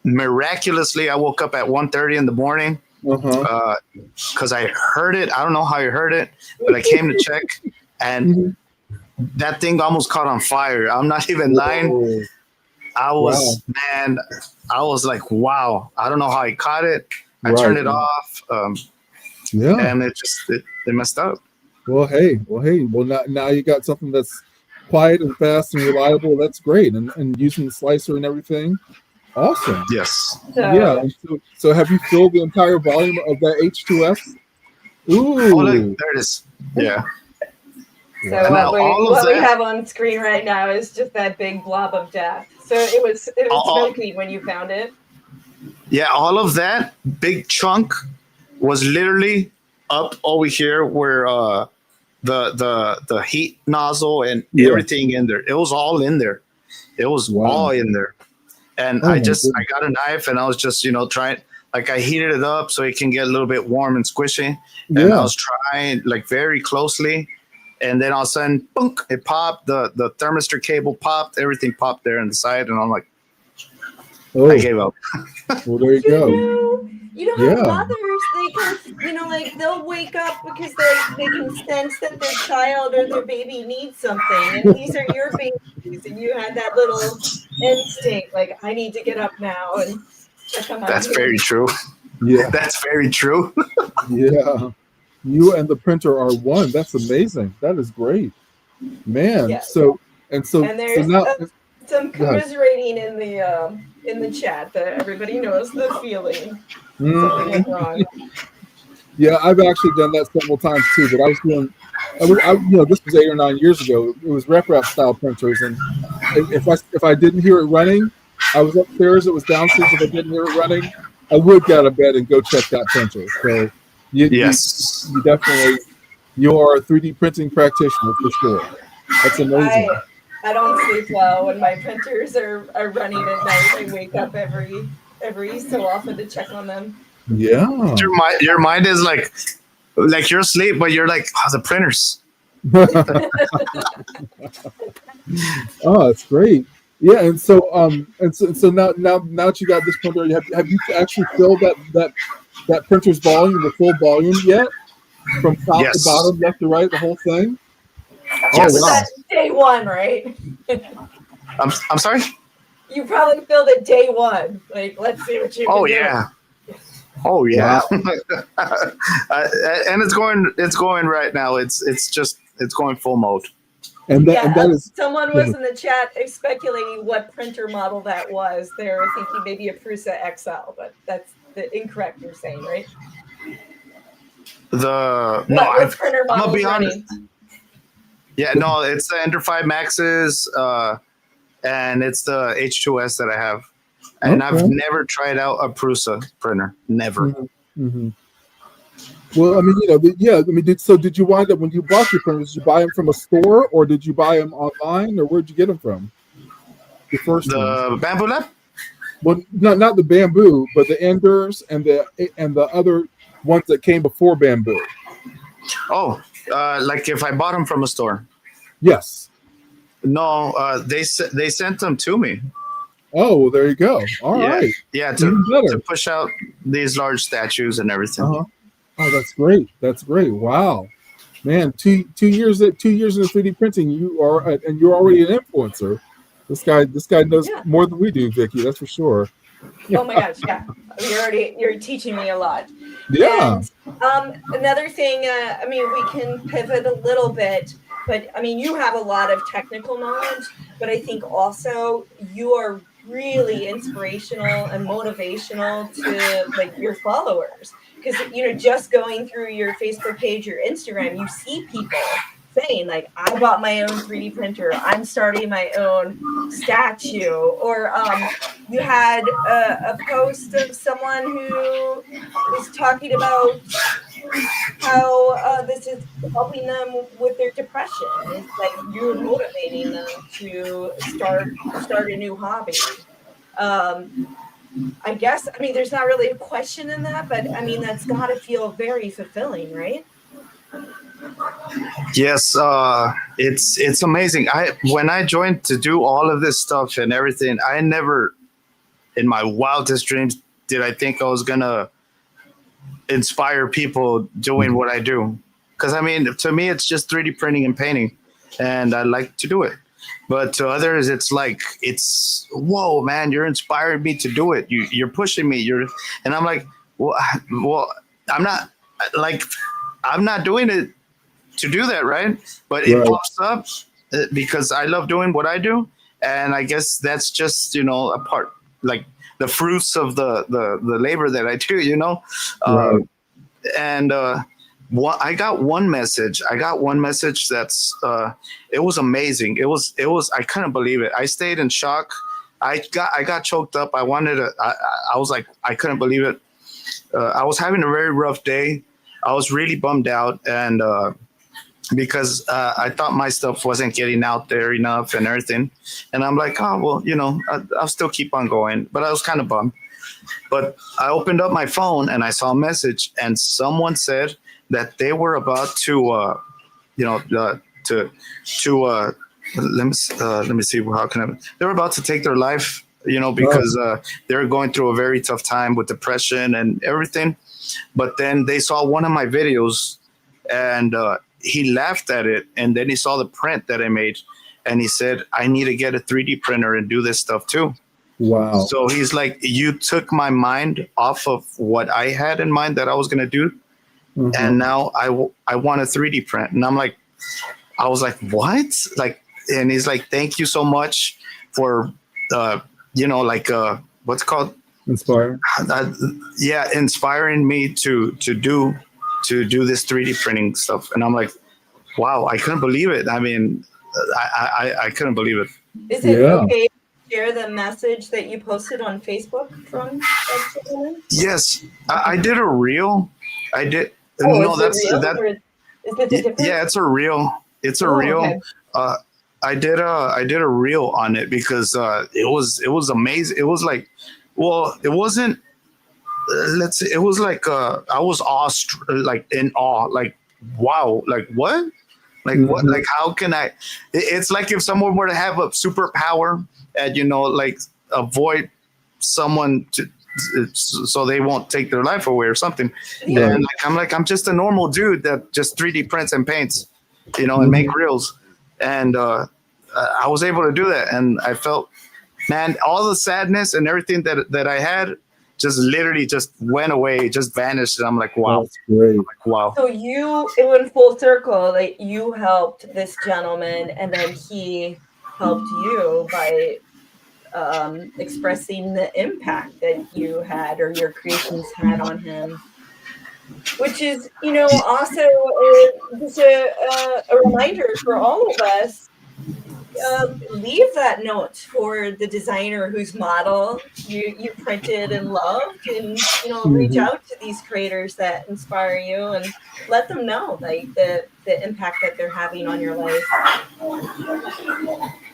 Speaker 3: Miraculously, I woke up at 1:30 in the morning
Speaker 2: Uh-huh.
Speaker 3: because I heard it. I don't know how I heard it, but I came to check, and
Speaker 2: Mhm.
Speaker 3: that thing almost caught on fire. I'm not even lying.
Speaker 2: Oh,
Speaker 3: I
Speaker 2: wow.
Speaker 3: was, man, I was like, wow. I don't know how I caught it. I
Speaker 2: Right.
Speaker 3: turned it off,
Speaker 2: Yeah.
Speaker 3: and it messed up.
Speaker 2: Well, now you got something that's quiet and fast and reliable. That's great. And using the slicer and everything. Awesome.
Speaker 3: Yes.
Speaker 2: Yeah.
Speaker 1: So,
Speaker 2: And so have you filled the entire volume of that H2S?
Speaker 3: Oh, look,
Speaker 2: Ooh.
Speaker 3: there it is. Yeah.
Speaker 1: so
Speaker 2: Wow.
Speaker 3: Now, all of
Speaker 1: what we
Speaker 3: that,
Speaker 1: have on screen right now is just that big blob of death. So it was
Speaker 3: all,
Speaker 1: smoky when you found it.
Speaker 3: yeah, all of that big chunk was literally up over here where the heat nozzle and
Speaker 2: Yeah.
Speaker 3: everything in there. It was all in there. It was all
Speaker 2: Wow.
Speaker 3: in there. And
Speaker 2: Oh my
Speaker 3: I
Speaker 2: goodness.
Speaker 3: got a knife and I was just, trying, like I heated it up so it can get a little bit warm and squishy. And I
Speaker 2: Yeah.
Speaker 3: was trying like very closely. And then all of a sudden, boom, it popped. The thermistor cable popped. Everything popped there on the side. And I'm like, I
Speaker 2: Oh,
Speaker 3: gave up.
Speaker 2: well, there you go.
Speaker 1: You know how
Speaker 2: Yeah.
Speaker 1: mothers, they can, like they'll wake up because they can sense that their child or their baby needs something, and these are your babies, and you had that little instinct, like I need to get up now and check them out
Speaker 3: That's
Speaker 1: here.
Speaker 3: very true.
Speaker 2: Yeah.
Speaker 3: That's very true.
Speaker 2: Yeah. You and the printer are one. That's amazing. That is great. Man.
Speaker 1: Yeah.
Speaker 2: So
Speaker 1: And there's
Speaker 2: now
Speaker 1: some
Speaker 2: go ahead.
Speaker 1: commiserating in the chat that everybody knows the feeling.
Speaker 2: Mhm.
Speaker 1: Something went wrong.
Speaker 2: Yeah, I've actually done that several times too. But this was 8 or 9 years ago. It was rep style printers, and if I didn't hear it running, I was upstairs. It was downstairs. If I didn't hear it running, I would get out of bed and go check that printer. So
Speaker 3: Yes.
Speaker 2: you definitely you are a 3D printing practitioner for sure. That's amazing.
Speaker 1: I don't sleep well when my printers are running at night. I wake up every so often to check on them.
Speaker 2: Yeah.
Speaker 3: Your mind is like you're asleep, but you're like, oh, the printers.
Speaker 2: Oh, that's great. Yeah, and so now that you got this printer, have you actually filled that printer's volume, the full volume yet? From top to
Speaker 3: Yes.
Speaker 2: bottom, left to right, the whole thing?
Speaker 3: Yes.
Speaker 2: Oh
Speaker 1: Was
Speaker 2: wow.
Speaker 1: that day one, right?
Speaker 3: I'm sorry.
Speaker 1: You probably filled it day one. Like, let's see what you can
Speaker 3: Oh
Speaker 1: do.
Speaker 3: yeah. Oh yeah.
Speaker 2: Wow.
Speaker 3: And it's going right now. It's going full mode.
Speaker 2: And that is
Speaker 1: someone was in the chat speculating what printer model that was. They're thinking maybe a Prusa XL, but that's the incorrect you're saying, right?
Speaker 3: What
Speaker 1: printer
Speaker 3: I'm
Speaker 1: model
Speaker 3: gonna be
Speaker 1: running?
Speaker 3: honest. Yeah, no, it's the Ender 5 Maxes, and it's the H2S that I have. And
Speaker 2: okay.
Speaker 3: I've never tried out a Prusa printer. Never.
Speaker 2: Mm-hmm. Mm-hmm. Well, I mean, did you wind up when you bought your printers? Did you buy them from a store, or did you buy them online, or where'd you get them from? The first ones.
Speaker 3: The Bamboo Lab?
Speaker 2: Well, not the Bamboo, but the Enders and the other ones that came before Bamboo.
Speaker 3: Oh, like if I bought them from a store.
Speaker 2: Yes.
Speaker 3: No, they sent them to me.
Speaker 2: Oh, well, there you go. All
Speaker 3: yeah.
Speaker 2: right.
Speaker 3: Yeah,
Speaker 2: Even better.
Speaker 3: to push out these large statues and everything.
Speaker 2: Uh-huh. Oh, that's great. That's great. Wow, man, 2 years in 3D printing, you're already an influencer. This guy knows more than we do, Vicky. That's for sure.
Speaker 1: Oh my gosh, yeah. You're teaching me a lot.
Speaker 2: Yeah.
Speaker 1: And another thing, I mean, we can pivot a little bit. but I mean, you have a lot of technical knowledge, but I think also you are really inspirational and motivational to like your followers. Because, you know, just going through your Facebook page, your Instagram, you see people saying, like, I bought my own 3D printer, I'm starting my own statue, or you had a post of someone who was talking about how this is helping them with their depression. It's like you're motivating them to start a new hobby. Um, I guess I mean there's not really a question in that, but I mean that's got to feel very fulfilling, right?
Speaker 3: Yes, it's amazing. I when I joined to do all of this stuff and everything, I never, in my wildest dreams, did I think I was gonna inspire people doing what I do. Because I mean, to me, it's just 3D printing and painting, and I like to do it. But to others, it's like it's whoa, man, you're inspiring me to do it. You're pushing me. And I'm like, well, I'm not like I'm not doing it to do that, right? But it
Speaker 2: Right.
Speaker 3: pops up because I love doing what I do, and I guess that's just a part like the fruits of the labor that I do, uh,
Speaker 2: Right.
Speaker 3: and I got one message. I got one message that's it was amazing. It was I couldn't believe it. I stayed in shock. I got choked up. I was like I couldn't believe it. I was having a very rough day. I was really bummed out, and because I thought my stuff wasn't getting out there enough and everything. And I'm like, oh well, I'll still keep on going. But I was kind of bummed. But I opened up my phone and I saw a message, and someone said that they were about to, let me see how can I. They were about to take their life, because they're going through a very tough time with depression and everything. But then they saw one of my videos, and he laughed at it, and then he saw the print that I made, and he said, "I need to get a 3D printer and do this stuff too."
Speaker 2: Wow.
Speaker 3: So he's like, you took my mind off of what I had in mind that I was going to do.
Speaker 2: Mm-hmm.
Speaker 3: And now I want a 3D print. And I was like, what? Like, and he's like, thank you so much for, what's it called?
Speaker 2: Inspire.
Speaker 3: Yeah. Inspiring me to do this 3D printing stuff. And I'm like, wow, I couldn't believe it. I mean, I couldn't believe it.
Speaker 1: Is it okay to share the message that you posted on Facebook from that gentleman?
Speaker 3: Yes, I did a reel. I did.
Speaker 1: Oh, no, that's that. Is it different?
Speaker 3: Yeah, it's a reel. It's a reel.
Speaker 1: Okay.
Speaker 3: I did a reel on it because it was amazing. It was like, well, it wasn't. Let's say it was like I was like in awe, like wow, like what? Like what? Like how can I? It's like if someone were to have a superpower and like avoid someone so they won't take their life away or something. Yeah. And I'm just a normal dude that just 3D prints and paints, and make reels. And I was able to do that, and I felt, man, all the sadness and everything that I had just literally just went away, just vanished. And I'm like, wow.
Speaker 2: That's great.
Speaker 3: Like, wow.
Speaker 1: So it went full circle. Like you helped this gentleman, and then he helped you by expressing the impact that you had or your creations had on him, which is, also just a reminder for all of us. Leave that note for the designer whose model you printed and loved, and reach out to these creators that inspire you and let them know like the impact that they're having on your life.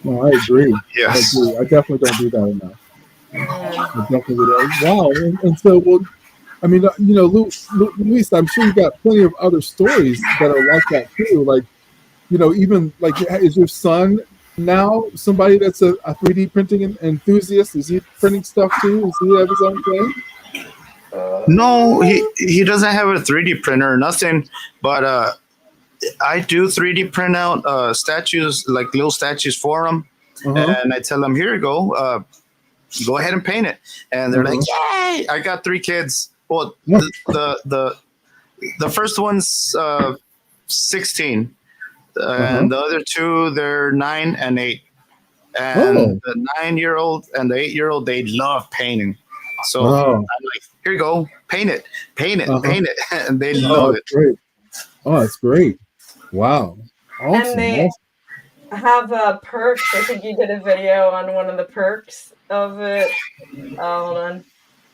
Speaker 2: No, I agree.
Speaker 3: Yes.
Speaker 2: I agree. I definitely don't do that enough. I definitely do. Wow. And so, well, I mean, Luis, I'm sure you got plenty of other stories that are like that too. Like, even like, is your son now somebody that's a 3D printing enthusiast? Is he printing stuff too? Does he have his own thing?
Speaker 3: No, he doesn't have a 3D printer or nothing, but I do 3D print out statues, like little statues for him, and I tell him, here you go, go ahead and paint it, and they're like, yay! I got 3 kids. Well, the first one's 16. and the other two, they're 9 and 8. And the 9-year-old and the 8-year-old, they love painting. So I'm like, here you go, paint it, paint it, and they love it.
Speaker 2: Great. Oh, that's great! Wow, awesome.
Speaker 1: And they have perks. I think you did a video on one of the perks of it. Hold on,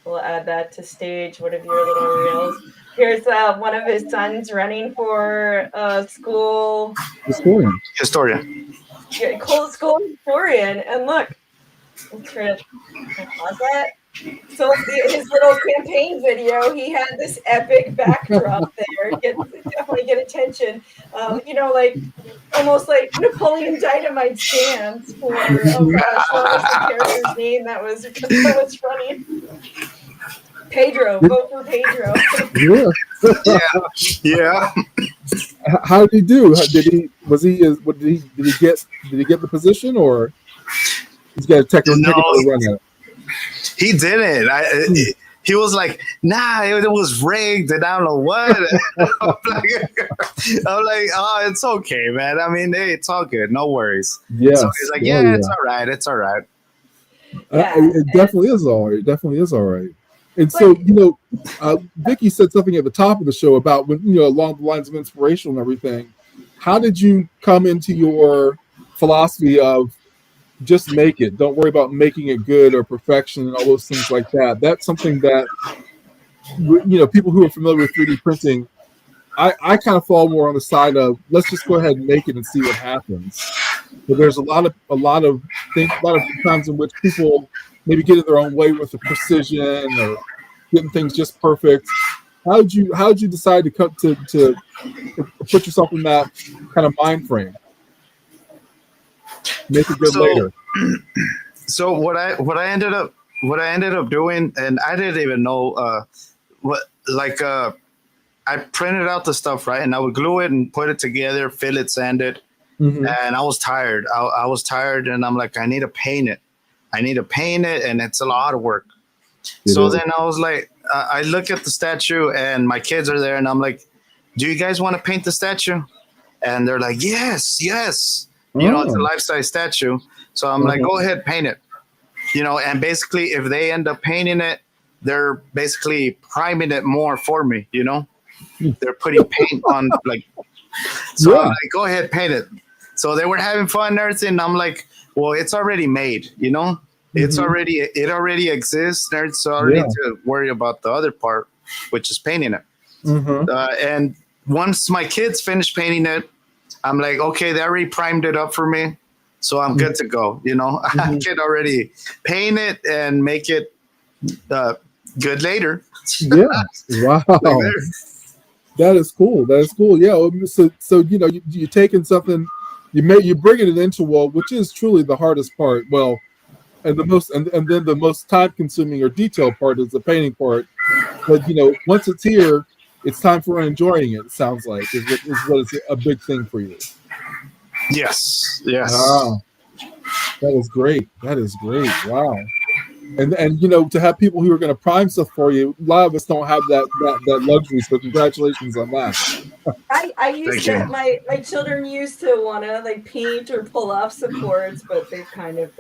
Speaker 1: we'll add that to stage. One of your little reels. Here's one of his sons running for school
Speaker 2: historian.
Speaker 1: Yeah, school historian, and look, let's try to pause that. So his little campaign video, he had this epic backdrop there. Definitely get attention. Like almost like Napoleon Dynamite stands for. Oh gosh, what was the character's name that was running? Pedro. Vote for Pedro.
Speaker 3: Yeah.
Speaker 2: How did he do? Did he get the position, or he's got a technical run at it?
Speaker 3: He didn't. He was like, nah, it was rigged, and I don't know what. I'm like, oh, it's okay, man. I mean, hey, it's all good. No worries.
Speaker 2: Yeah.
Speaker 3: So he's like, it's all right. It's all right.
Speaker 2: It definitely is all right. It definitely is all right. And so, Vicky said something at the top of the show about when, along the lines of inspiration and everything. How did you come into your philosophy of just make it? Don't worry about making it good or perfection and all those things like that. That's something that, people who are familiar with 3D printing, I kind of fall more on the side of let's just go ahead and make it and see what happens. But there's a lot of times in which people maybe get in their own way with the precision or getting things just perfect. How did you decide to put yourself in that kind of mind frame? Make it good later.
Speaker 3: So what I ended up doing, and I didn't even know I printed out the stuff, right, and I would glue it and put it together, fill it, sand it, and I was tired. I was tired, and I'm like, I need to paint it, and it's a lot of work. Then I was like, I look at the statue, and my kids are there, and I'm like, do you guys want to paint the statue? And they're like, yes. It's a life-size statue. So I'm like, go ahead, paint it. And basically, if they end up painting it, they're basically priming it more for me. They're putting paint on, like. So I'm like, go ahead, paint it. So they were having fun and everything. And I'm like, well, it's already made. It already exists. There's already to worry about the other part, which is painting it. And once my kids finish painting it, I'm like, okay, they already primed it up for me, so I'm good to go. I can already paint it and make it good later.
Speaker 2: Yeah, wow, that is cool. Yeah, so you're taking something, you're bringing it into which is truly the hardest part. Well, and then the most time consuming or detailed part is the painting part. But once it's here, it's time for enjoying it. It sounds like is what is a big thing for you.
Speaker 3: Yes.
Speaker 2: Wow. That is great. Wow. And to have people who are going to prime stuff for you, a lot of us don't have that luxury. So congratulations on that.
Speaker 1: I used to. My children used to want to paint or pull off supports, but they've kind of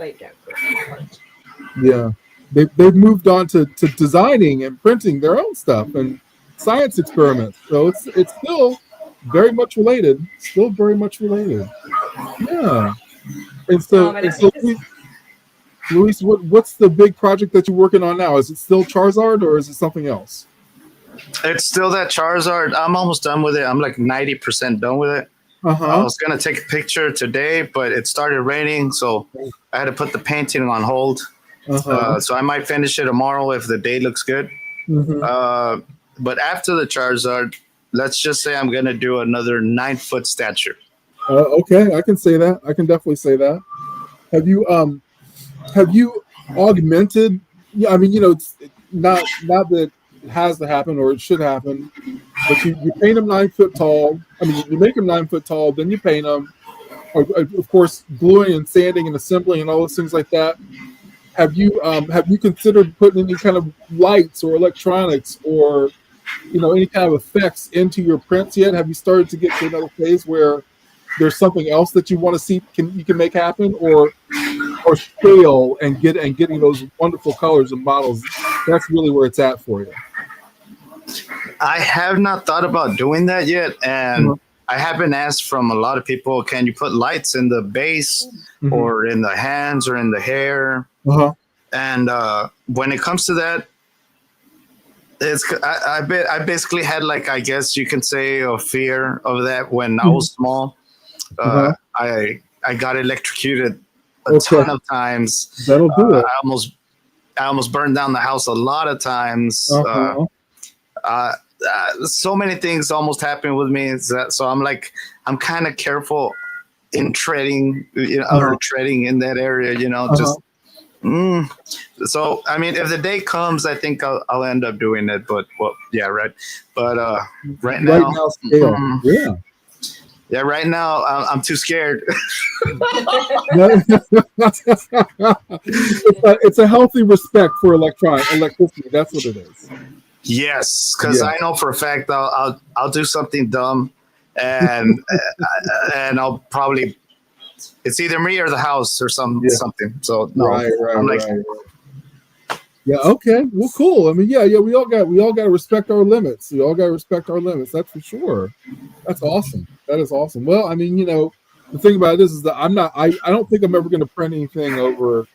Speaker 2: yeah, they've moved on to designing and printing their own stuff and science experiments. So it's still very much related. Yeah. And so Luis, what's the big project that you're working on now? Is it still Charizard or is it something else?
Speaker 3: It's still that Charizard. I'm almost done with it. I'm like 90% done with it. I was going to take a picture today, but it started raining, so I had to put the painting on hold. So I might finish it tomorrow if the day looks good. But after the Charizard, let's just say I'm going to do another 9-foot statue.
Speaker 2: Okay, I can say that. I can definitely say that. Have you augmented? Yeah, I mean, it's not that it has to happen or it should happen, but you paint them 9 foot tall. I mean, you make them 9 foot tall, then you paint them. Or, of course, gluing and sanding and assembling and all those things like that. Have you considered putting any kind of lights or electronics or any kind of effects into your prints yet? Have you started to get to another phase where there's something else that you want to see you can make happen, or scale and getting those wonderful colors and models, that's really where it's at for you?
Speaker 3: I have not thought about doing that yet, and
Speaker 2: Uh-huh.
Speaker 3: I have been asked from a lot of people, can you put lights in the base or in the hands or in the hair? And when it comes to that, I basically had, like, I guess you can say, a fear of that when I was small. I got electrocuted a ton of times.
Speaker 2: That'll do it.
Speaker 3: I almost burned down the house a lot of times. So many things almost happened with me. So I'm kind of careful in treading, or treading in that area, just. So, I mean, if the day comes, I think I'll end up doing it. But, well, yeah, right. But right now,
Speaker 2: scale.
Speaker 3: Yeah, right now I'm too scared.
Speaker 2: It's a healthy respect for electricity. That's what it is.
Speaker 3: Yes, because I know for a fact I'll do something dumb, and and I'll probably, it's either me or the house or something. So no, I'm like,
Speaker 2: yeah, okay, well, cool. I mean, we all got to respect our limits. We all got to respect our limits. That's for sure. That's awesome. That is awesome. Well, I mean, the thing about this is that I don't think I'm ever going to print anything over.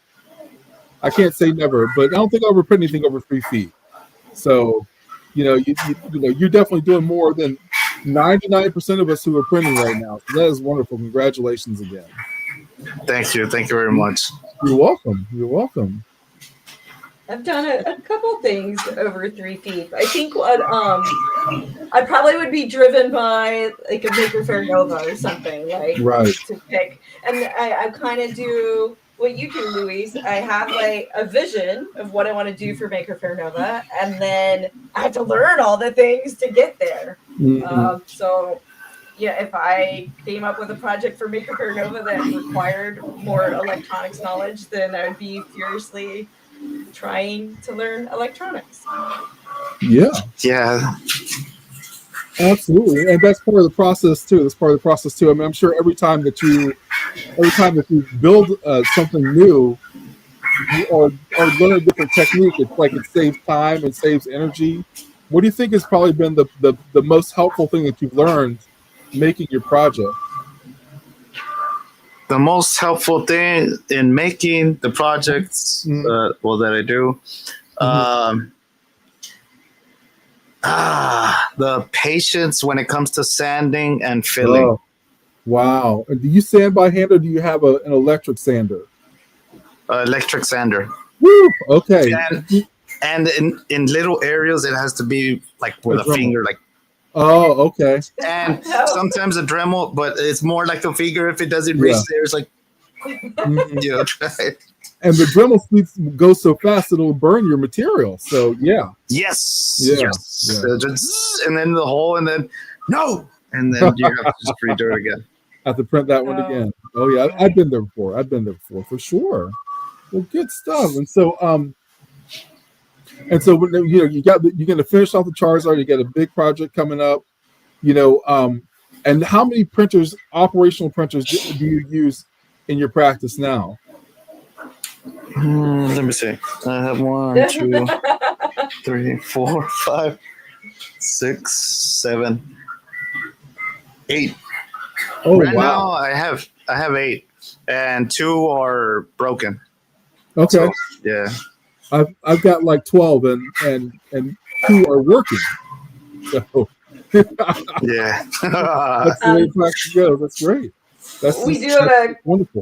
Speaker 2: I can't say never, but I don't think I'll ever print anything over 3 feet. So, you're definitely doing more than 99% of us who are printing right now. So that is wonderful. Congratulations again.
Speaker 3: Thank you very much.
Speaker 2: You're welcome.
Speaker 1: I've done a couple things over 3 feet. I think what I probably would be driven by, like, a Maker Faire Nova or something, like, to pick. And I kind of do what you do, Luis. I have, like, a vision of what I want to do for Maker Faire Nova, and then I have to learn all the things to get there. So, yeah, if I came up with a project for Maker Faire Nova that required more electronics knowledge, then I would be furiously trying to learn electronics.
Speaker 2: Yeah, absolutely, and that's part of the process too. I mean, I'm sure every time that you build something new, or learn a different technique, it's like it saves time and saves energy. What do you think has probably been the most helpful thing that you've learned making your project?
Speaker 3: The most helpful thing in making the projects, that I do, the patience when it comes to sanding and filling.
Speaker 2: Oh, wow! Do you sand by hand, or do you have an electric sander?
Speaker 3: Electric sander.
Speaker 2: Woo! Okay.
Speaker 3: And in little areas, it has to be like with a finger, like.
Speaker 2: Oh, okay.
Speaker 3: And sometimes a Dremel, but it's more like a finger if it doesn't reach there. It's like, try it.
Speaker 2: And the Dremel speeds go so fast it'll burn your material. So
Speaker 3: yes. And then the hole, and then no, and then you have to just redo it again.
Speaker 2: Have to print that one again. Oh yeah, I've been there before. For sure. Well, good stuff. And so you're going to finish off the Charizard. You got a big project coming up. And how many operational printers do you use in your practice now?
Speaker 3: Let me see. I have 1, 2, 3, 4, 5, 6, 7, 8.
Speaker 2: Oh,
Speaker 3: right
Speaker 2: wow.
Speaker 3: now I have 8, and 2 are broken.
Speaker 2: Okay.
Speaker 3: So, yeah.
Speaker 2: I've got like 12, and 2 are working. So
Speaker 3: yeah.
Speaker 2: That's the way practice goes. That's great.
Speaker 1: We do have a
Speaker 2: wonderful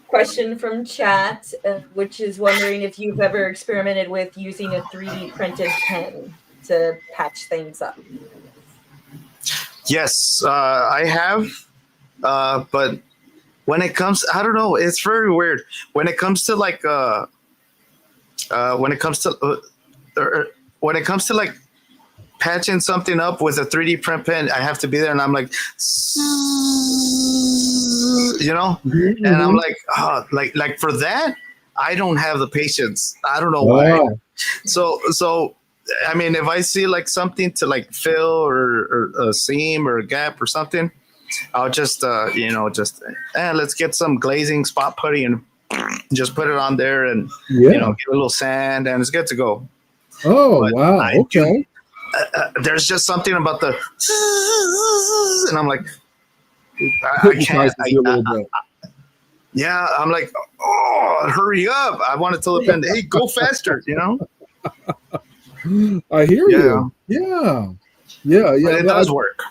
Speaker 1: question from chat, which is wondering if you've ever experimented with using a 3D printed pen to patch things up.
Speaker 3: Yes, I have. But when it comes, I don't know, it's very weird. When it comes to like, when it comes to like patching something up with a 3D print pen, I have to be there, and I'm like, and I'm like, like for that, I don't have the patience. I don't know why. So I mean, if I see like something to like fill or a seam or a gap or something, I'll just let's get some glazing spot putty and just put it on there and
Speaker 2: Yeah.
Speaker 3: get a little sand and it's good to go.
Speaker 2: Oh,
Speaker 3: But
Speaker 2: wow. Okay.
Speaker 3: There's just something about the and I'm like I can't.
Speaker 2: Hypnotizes you a little bit.
Speaker 3: Yeah, I'm like, oh, hurry up! I want to tell the pen, hey, go faster,
Speaker 2: I hear you. Yeah. Yeah.
Speaker 3: But it does work.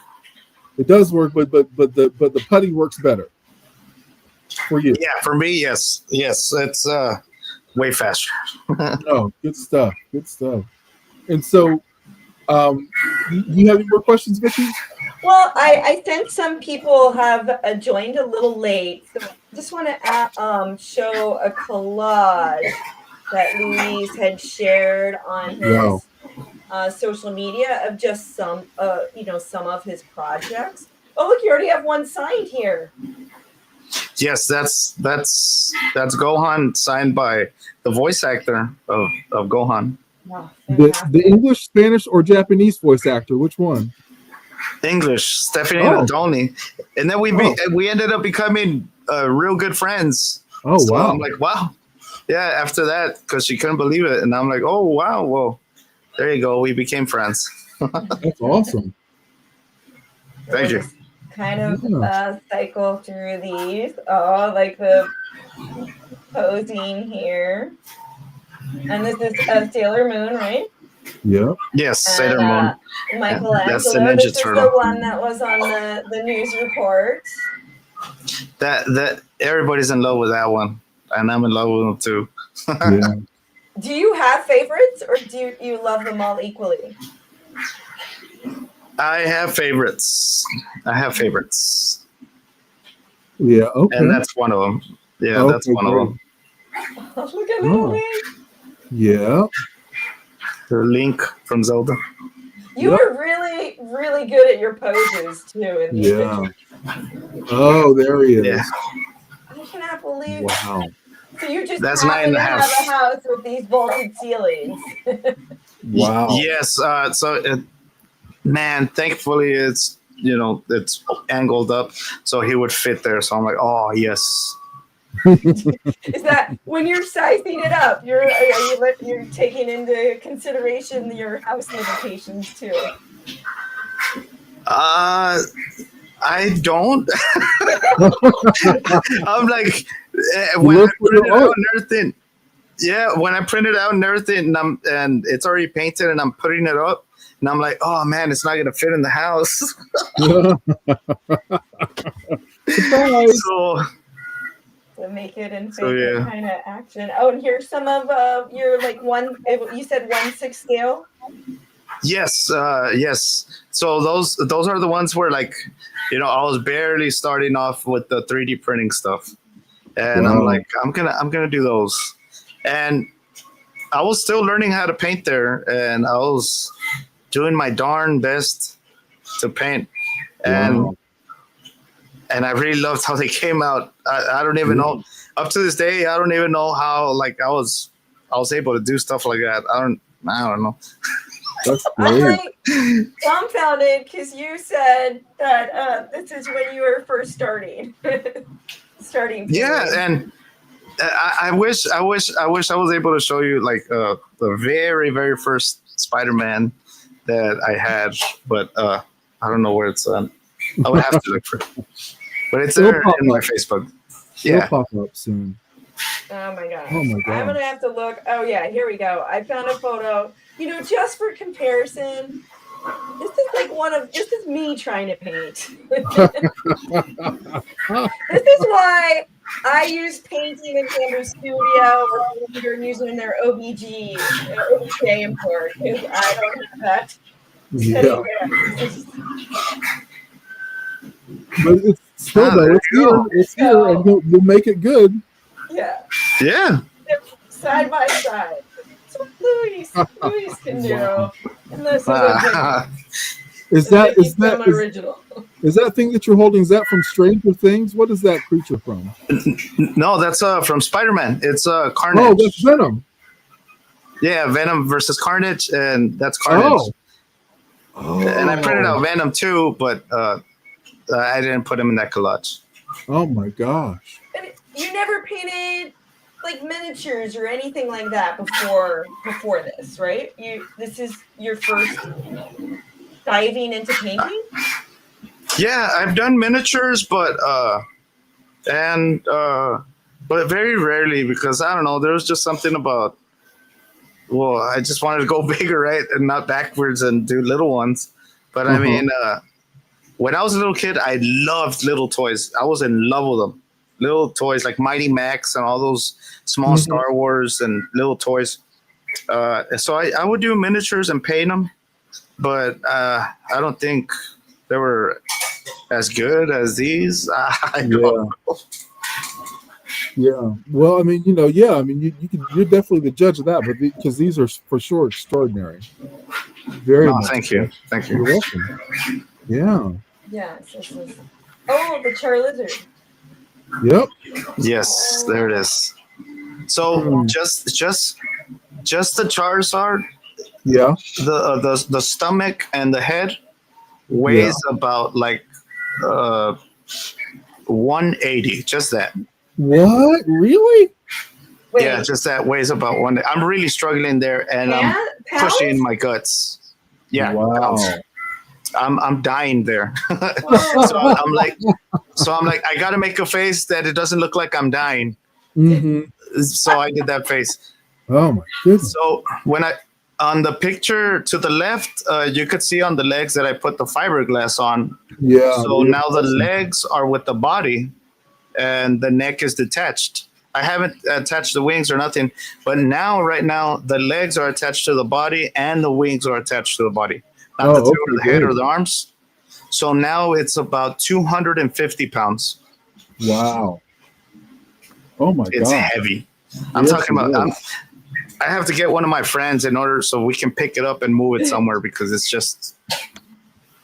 Speaker 2: It does work, but the putty works better for you.
Speaker 3: Yeah, for me, yes, it's way faster.
Speaker 2: No, good stuff. Good stuff. And so, you have any more questions, Vicky?
Speaker 1: Well, I sense some people have joined a little late, so I just want to show a collage that Luis had shared on his social media of just some of his projects. Oh, look, you already have one signed here.
Speaker 3: Yes, that's Gohan, signed by the voice actor of Gohan.
Speaker 1: Wow,
Speaker 2: the English, Spanish, or Japanese voice actor? Which one?
Speaker 3: English, Stephanie Nadolny. And then we ended up becoming real good friends.
Speaker 2: Oh,
Speaker 3: so
Speaker 2: wow.
Speaker 3: I'm like, wow. Yeah, after that, because she couldn't believe it. And I'm like, oh, wow. Well, there you go. We became friends.
Speaker 2: That's awesome.
Speaker 3: Thank you.
Speaker 1: Kind of cycle through these. Oh, like the posing here. And this is Sailor Moon, right?
Speaker 2: Yeah.
Speaker 3: Yes, Sailor Moon.
Speaker 1: Michelangelo.
Speaker 3: That's the Ninja
Speaker 1: This
Speaker 3: Turtle.
Speaker 1: is the one that was on the news report.
Speaker 3: That everybody's in love with that one, and I'm in love with them too.
Speaker 2: Yeah.
Speaker 1: Do you have favorites, or do you love them all equally?
Speaker 3: I have favorites.
Speaker 2: Yeah. Okay.
Speaker 3: And that's one of them. Yeah,
Speaker 2: Okay,
Speaker 3: that's one of them.
Speaker 1: Oh, look at little Link.
Speaker 2: Yeah.
Speaker 3: The Link from Zelda.
Speaker 1: You were really, really good at your poses too in these pictures.
Speaker 2: Oh, there he is.
Speaker 3: Yeah.
Speaker 1: I cannot believe.
Speaker 2: Wow.
Speaker 1: So you just
Speaker 3: That's
Speaker 1: happen
Speaker 3: 9.5.
Speaker 1: to have a house with these vaulted ceilings.
Speaker 2: Wow.
Speaker 3: Yes. Man, thankfully it's angled up so he would fit there. So I'm like, oh yes.
Speaker 1: Is that when you're sizing it up? You're taking into consideration your house limitations too?
Speaker 3: I don't. I'm like, when I print it out and everything. Yeah, when I print it out and everything, and it's already painted, and I'm putting it up, and I'm like, oh man, it's not gonna fit in the house. So.
Speaker 1: To make it in kind of action. Oh, and here's some of your you said 1/6 scale.
Speaker 3: Yes, yes. So those are the ones where I was barely starting off with the 3D printing stuff, and I'm like, I'm gonna do those, and I was still learning how to paint there, and I was doing my darn best to paint, and I really loved how they came out. I don't even know. Up to this day, I don't even know how I was able to do stuff like that. I don't know.
Speaker 2: That's
Speaker 1: I'm
Speaker 2: great.
Speaker 1: dumbfounded because you said that this is when you were first starting.
Speaker 3: Yeah, and I wish I was able to show you the very, very first Spider-Man that I had, but I don't know where it's on. I would have to look for it. But it's there in my Facebook.
Speaker 2: It'll pop up soon.
Speaker 1: Oh my god.
Speaker 2: Oh my god.
Speaker 1: I'm gonna have to look. Oh yeah, here we go. I found a photo. Just for comparison, this is me trying to paint. This is why I use painting in Camera Studio or you're using their OBJ import because I don't have that.
Speaker 2: Yeah. But it's still though, it's here, and you'll make it good.
Speaker 1: Yeah.
Speaker 3: Yeah.
Speaker 1: Side by side. That's what Luis can do.
Speaker 2: Wow.
Speaker 1: And this
Speaker 2: is that
Speaker 1: original.
Speaker 2: Is that thing that you're holding? Is that from Stranger Things? What is that creature from?
Speaker 3: No, that's from Spider-Man. It's Carnage.
Speaker 2: Oh, that's Venom.
Speaker 3: Yeah, Venom versus Carnage, and that's Carnage.
Speaker 2: Oh.
Speaker 3: And I printed out Venom too, but I didn't put them in that collage.
Speaker 2: Oh my gosh.
Speaker 1: And you never painted like miniatures or anything like that before this, right? This is your first diving into painting?
Speaker 3: Yeah, I've done miniatures, but very rarely, because I don't know, there was just something about, well, I just wanted to go bigger, right, and not backwards and do little ones. But I mean, when I was a little kid, I loved little toys. I was in love with them. Little toys like Mighty Max and all those small Star Wars and little toys. So I would do miniatures and paint them, but I don't think they were as good as these. I don't know.
Speaker 2: Yeah. Well, I mean, I mean, you're definitely the judge of that, but because these are for sure extraordinary. Very much.
Speaker 3: Thank you.
Speaker 2: You're welcome. Yeah.
Speaker 1: Yes. Oh, the Char Lizard.
Speaker 2: Yep.
Speaker 3: Yes, there it is. So just the Charizard.
Speaker 2: Yeah.
Speaker 3: The stomach and the head weighs about like 180. Just that.
Speaker 2: What? Really?
Speaker 1: Wait,
Speaker 3: Yeah, just that weighs about one. I'm really struggling there, and I'm pushing my guts. Yeah.
Speaker 2: Wow.
Speaker 3: I'm dying there. So I'm like, I got to make a face that it doesn't look like I'm dying. So I did that face.
Speaker 2: Oh my goodness.
Speaker 3: So on the picture to the left, you could see on the legs that I put the fiberglass on.
Speaker 2: Yeah.
Speaker 3: So now the legs are with the body, and the neck is detached. I haven't attached the wings or nothing, but right now, the legs are attached to the body and the wings are attached to the body. Not the tail or the head or the arms. So now it's about 250 pounds.
Speaker 2: Wow. Oh my God.
Speaker 3: It's heavy. I'm talking about, I have to get one of my friends in order so we can pick it up and move it somewhere, because it's just.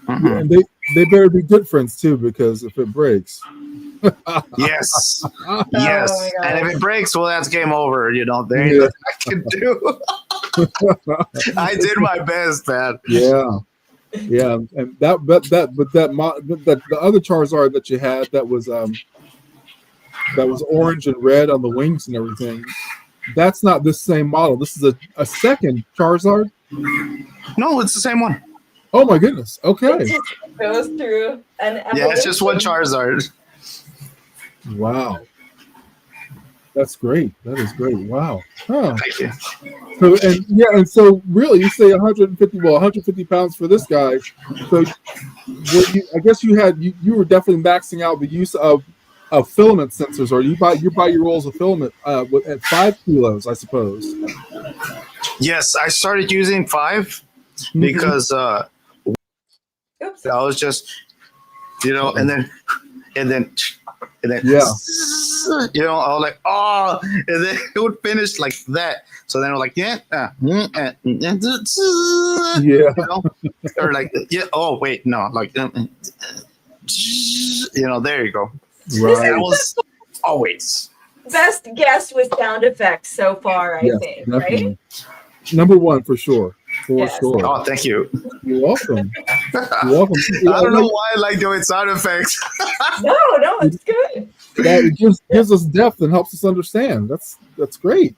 Speaker 2: Yeah, and they better be good friends too, because if it breaks.
Speaker 3: Yes.
Speaker 1: Oh
Speaker 3: And if it breaks, well, that's game over. There ain't nothing I can do. I did my best, man.
Speaker 2: Yeah. And the other Charizard that you had that was orange and red on the wings and everything. That's not this same model. This is a second Charizard.
Speaker 3: No, it's the same one.
Speaker 2: Oh my goodness. Okay.
Speaker 1: It just goes through an evolution.
Speaker 3: Yeah, it's just one Charizard.
Speaker 2: Wow. That's great. That is great. Wow. Huh.
Speaker 3: Thank you.
Speaker 2: So really, you say 150 pounds for this guy. So I guess you were definitely maxing out the use of filament sensors, or you buy your rolls of filament at 5 kilos, I suppose.
Speaker 3: Yes, I started using 5 because I was just, and then I was like, oh, and then it would finish like that. So then I was like, or like, oh wait, no, like, there you go.
Speaker 2: Right.
Speaker 3: That was always
Speaker 1: best guess with sound effects so far, I think, definitely. Right?
Speaker 2: Number one for sure. For sure.
Speaker 3: Oh, thank you.
Speaker 2: You're welcome.
Speaker 3: I don't know why I like doing sound effects.
Speaker 1: No, it's good.
Speaker 2: That gives us depth and helps us understand. That's great.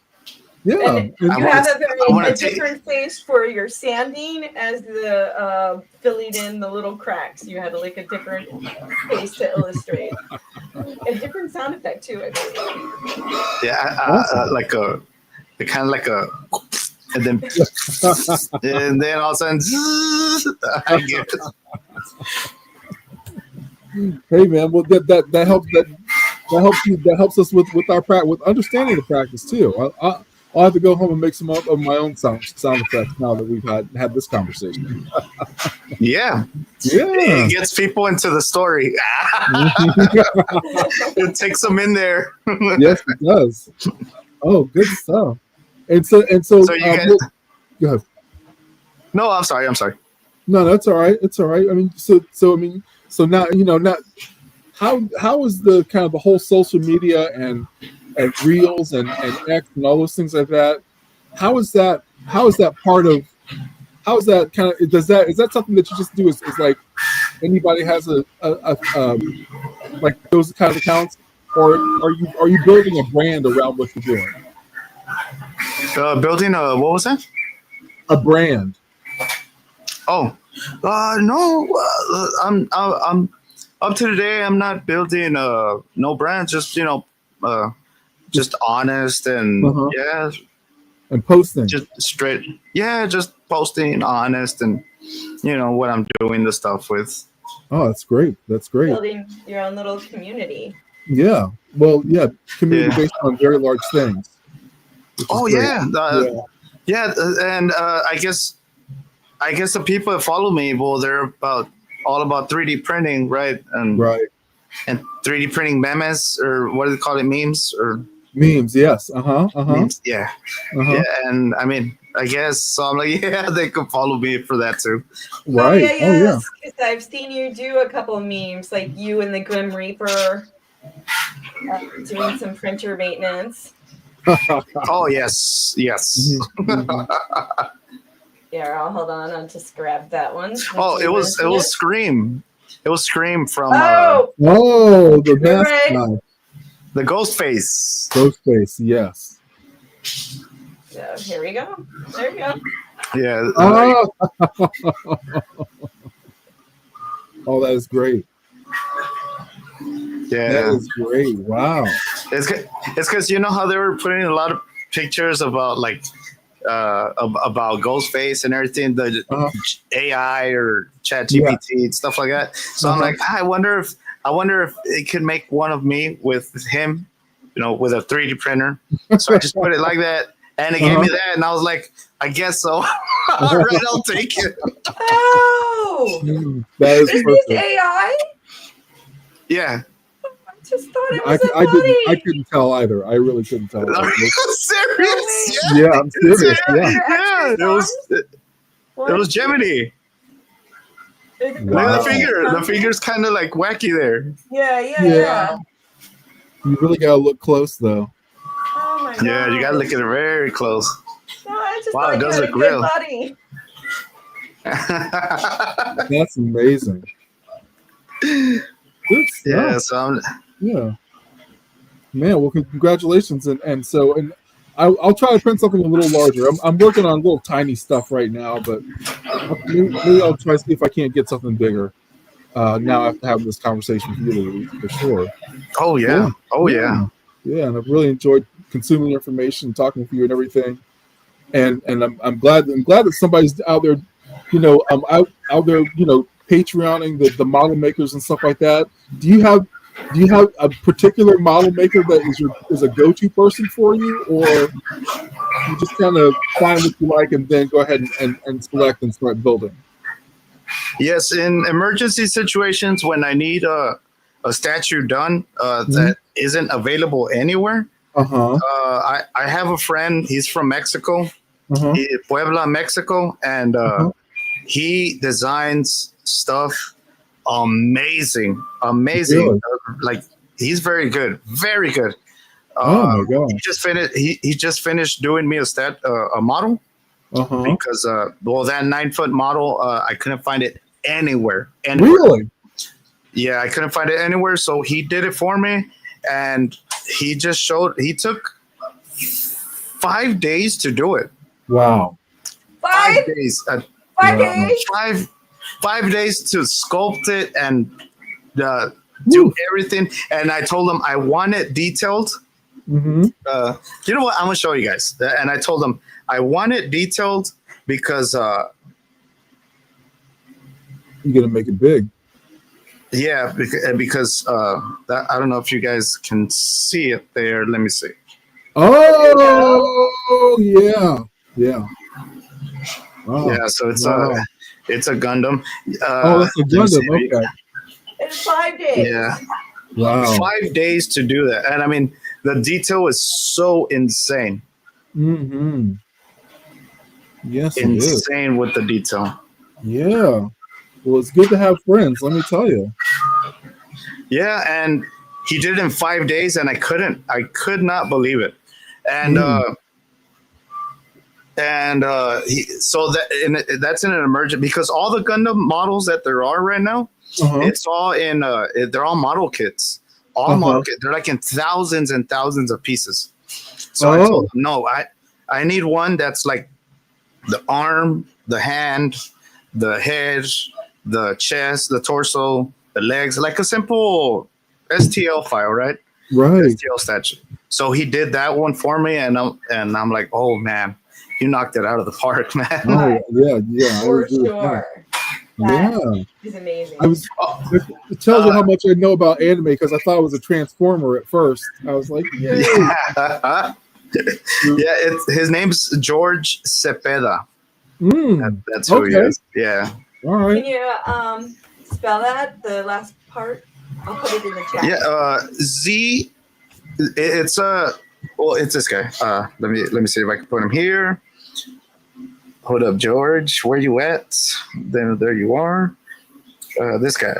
Speaker 2: Yeah.
Speaker 1: And you have a different face for your sanding as the filling in the little cracks. You had like a different face to illustrate. A different sound effect too, I believe.
Speaker 3: Yeah, like a kind of like a, and then all of a sudden, I get it.
Speaker 2: Hey man, well that helps us with our practice, with understanding the practice too. I'll have to go home and make some of my own sound effects now that we've had this conversation.
Speaker 3: Yeah. It gets people into the story. It takes them in there.
Speaker 2: Yes, it does. Oh, good stuff. And so
Speaker 3: go ahead. No, I'm sorry.
Speaker 2: No, that's all right. It's all right. I mean, so now now how is the kind of the whole social media and Reels and X and all those things like that? Is that kind of is that something that you just do is like anybody has a like those kind of accounts, or are you building a brand around what you're doing?
Speaker 3: Building a what was that?
Speaker 2: A brand.
Speaker 3: Oh, no. I'm up to today. I'm not building no brand. Just just honest and
Speaker 2: Uh-huh.
Speaker 3: yeah,
Speaker 2: And posting.
Speaker 3: just straight. Yeah, just posting honest and what I'm doing the stuff with.
Speaker 2: Oh, that's great. That's great.
Speaker 1: Building your own little community.
Speaker 2: Yeah. Well, yeah. Community
Speaker 3: Yeah.
Speaker 2: based on very large things. Which is
Speaker 3: Oh
Speaker 2: great.
Speaker 3: yeah. Yeah, and I guess the people that follow me, well, they're all about 3D printing, right? And
Speaker 2: Right.
Speaker 3: and 3D printing memes, or what do they call it, memes or
Speaker 2: Memes. Yes.
Speaker 3: memes? Yeah,
Speaker 2: Uh-huh.
Speaker 3: and I mean, I guess so. I'm like, yeah, they could follow me for that too.
Speaker 2: Right.
Speaker 1: Oh
Speaker 2: Oh yeah.
Speaker 1: yes, 'cause I've seen you do a couple of memes, like you and the Grim Reaper doing some printer maintenance.
Speaker 3: Oh yes.
Speaker 2: Mhm.
Speaker 1: Yeah, I'll hold on. I'll just grab that one.
Speaker 3: Oh, it was Scream. It was Scream from
Speaker 1: Oh,
Speaker 2: Oh, the
Speaker 1: You're
Speaker 2: mask
Speaker 1: right.
Speaker 2: guy.
Speaker 3: the Ghostface.
Speaker 2: Ghostface. Yes.
Speaker 1: so here we go. There we go.
Speaker 3: Yeah.
Speaker 2: Oh. Oh, that is great.
Speaker 3: Yeah.
Speaker 2: That is great. Wow.
Speaker 3: It's because you know how they were putting a lot of pictures about like about Ghostface and everything, the
Speaker 2: Uh-huh.
Speaker 3: AI or Chat GPT and stuff like that. So I'm
Speaker 2: Uh-huh.
Speaker 3: like, I wonder if it could make one of me with him, with a 3D printer. So I just put it like that, and it gave me that, and I was like, I guess so. All right, I'll take it.
Speaker 1: Oh,
Speaker 2: That is
Speaker 1: is
Speaker 2: perfect.
Speaker 1: this AI?
Speaker 3: Yeah.
Speaker 1: I just thought it was a
Speaker 2: I
Speaker 1: buddy.
Speaker 2: couldn't tell either. I really couldn't tell.
Speaker 3: Are you serious?
Speaker 2: Yeah, I'm serious. Yeah.
Speaker 3: Yeah, it was Gemini.
Speaker 2: Wow.
Speaker 3: Look at the finger. The finger's kind of like wacky there.
Speaker 1: Yeah.
Speaker 2: You really gotta look close though.
Speaker 1: Oh my god.
Speaker 3: Yeah, you gotta look at it very close.
Speaker 1: No, I just
Speaker 3: Wow,
Speaker 1: thought
Speaker 3: it
Speaker 1: you
Speaker 3: does
Speaker 1: had a
Speaker 3: look
Speaker 1: good
Speaker 3: real.
Speaker 1: buddy.
Speaker 2: That's amazing. Good stuff.
Speaker 3: Yeah, so
Speaker 2: Yeah. Man, well, congratulations, and I'll try to print something a little larger. I'm working on little tiny stuff right now, but maybe I'll try to see if I can't get something bigger. Now after having this conversation with you, Luis, for sure.
Speaker 3: oh yeah.
Speaker 2: Yeah, and I've really enjoyed consuming your information, talking with you, and everything. And I'm glad that somebody's out there, out there, Patreoning the model makers and stuff like that. Do you have a particular model maker that is a go-to person for you, or you just kind of find what you like and then go ahead and select and start building?
Speaker 3: Yes, in emergency situations when I need a statue done that isn't available anywhere, I have a friend. He's from Mexico, Puebla, Mexico, and he designs stuff amazing.
Speaker 2: Really?
Speaker 3: Like he's very good.
Speaker 2: Oh my god!
Speaker 3: He just finished doing me a model because that 9-foot model I couldn't find it anywhere.
Speaker 2: Really?
Speaker 3: Yeah, I couldn't find it anywhere. So he did it for me, and he took 5 days to do it.
Speaker 2: Wow!
Speaker 1: 5
Speaker 3: days.
Speaker 1: 5 days.
Speaker 3: 5 days to sculpt it and do everything. And I told him I want it detailed. You know what? I'm gonna show you guys. And I told him I want it detailed because
Speaker 2: you're gonna make it big.
Speaker 3: Yeah, because I don't know if you guys can see it there. Let me see.
Speaker 2: Oh yeah. Wow.
Speaker 3: Yeah, so it's a Gundam.
Speaker 2: That's a Gundam. Okay.
Speaker 1: In 5 days.
Speaker 3: Yeah.
Speaker 2: Wow.
Speaker 3: 5 days to do that, and I mean the detail is so insane.
Speaker 2: Yes,
Speaker 3: insane with the detail.
Speaker 2: Yeah. Well, it's good to have friends. Let me tell you.
Speaker 3: Yeah, and he did it in 5 days, and I could not believe it, and that's in an emergent because all the Gundam models that there are right now, It's all in. They're all model kits. All model kits. They're like in thousands and thousands of pieces. So I told him, no, I need one that's like the arm, the hand, the head, the chest, the torso, the legs, like a simple STL file, right?
Speaker 2: Right.
Speaker 3: STL statue. So he did that one for me, and I'm like, oh man, you knocked it out of the park, man.
Speaker 2: Oh yeah.
Speaker 1: For sure. That is amazing.
Speaker 2: It tells you how much I know about anime because I thought it was a Transformer at first. I was like, yay.
Speaker 3: His name's George Cepeda. That's who he is. Yeah.
Speaker 2: All right.
Speaker 1: Can you spell that, the last part? I'll put it in the chat.
Speaker 3: Yeah. Z. It's this guy. Let me see if I can put him here. Hold up, George. Where you at? Then there you are. This guy.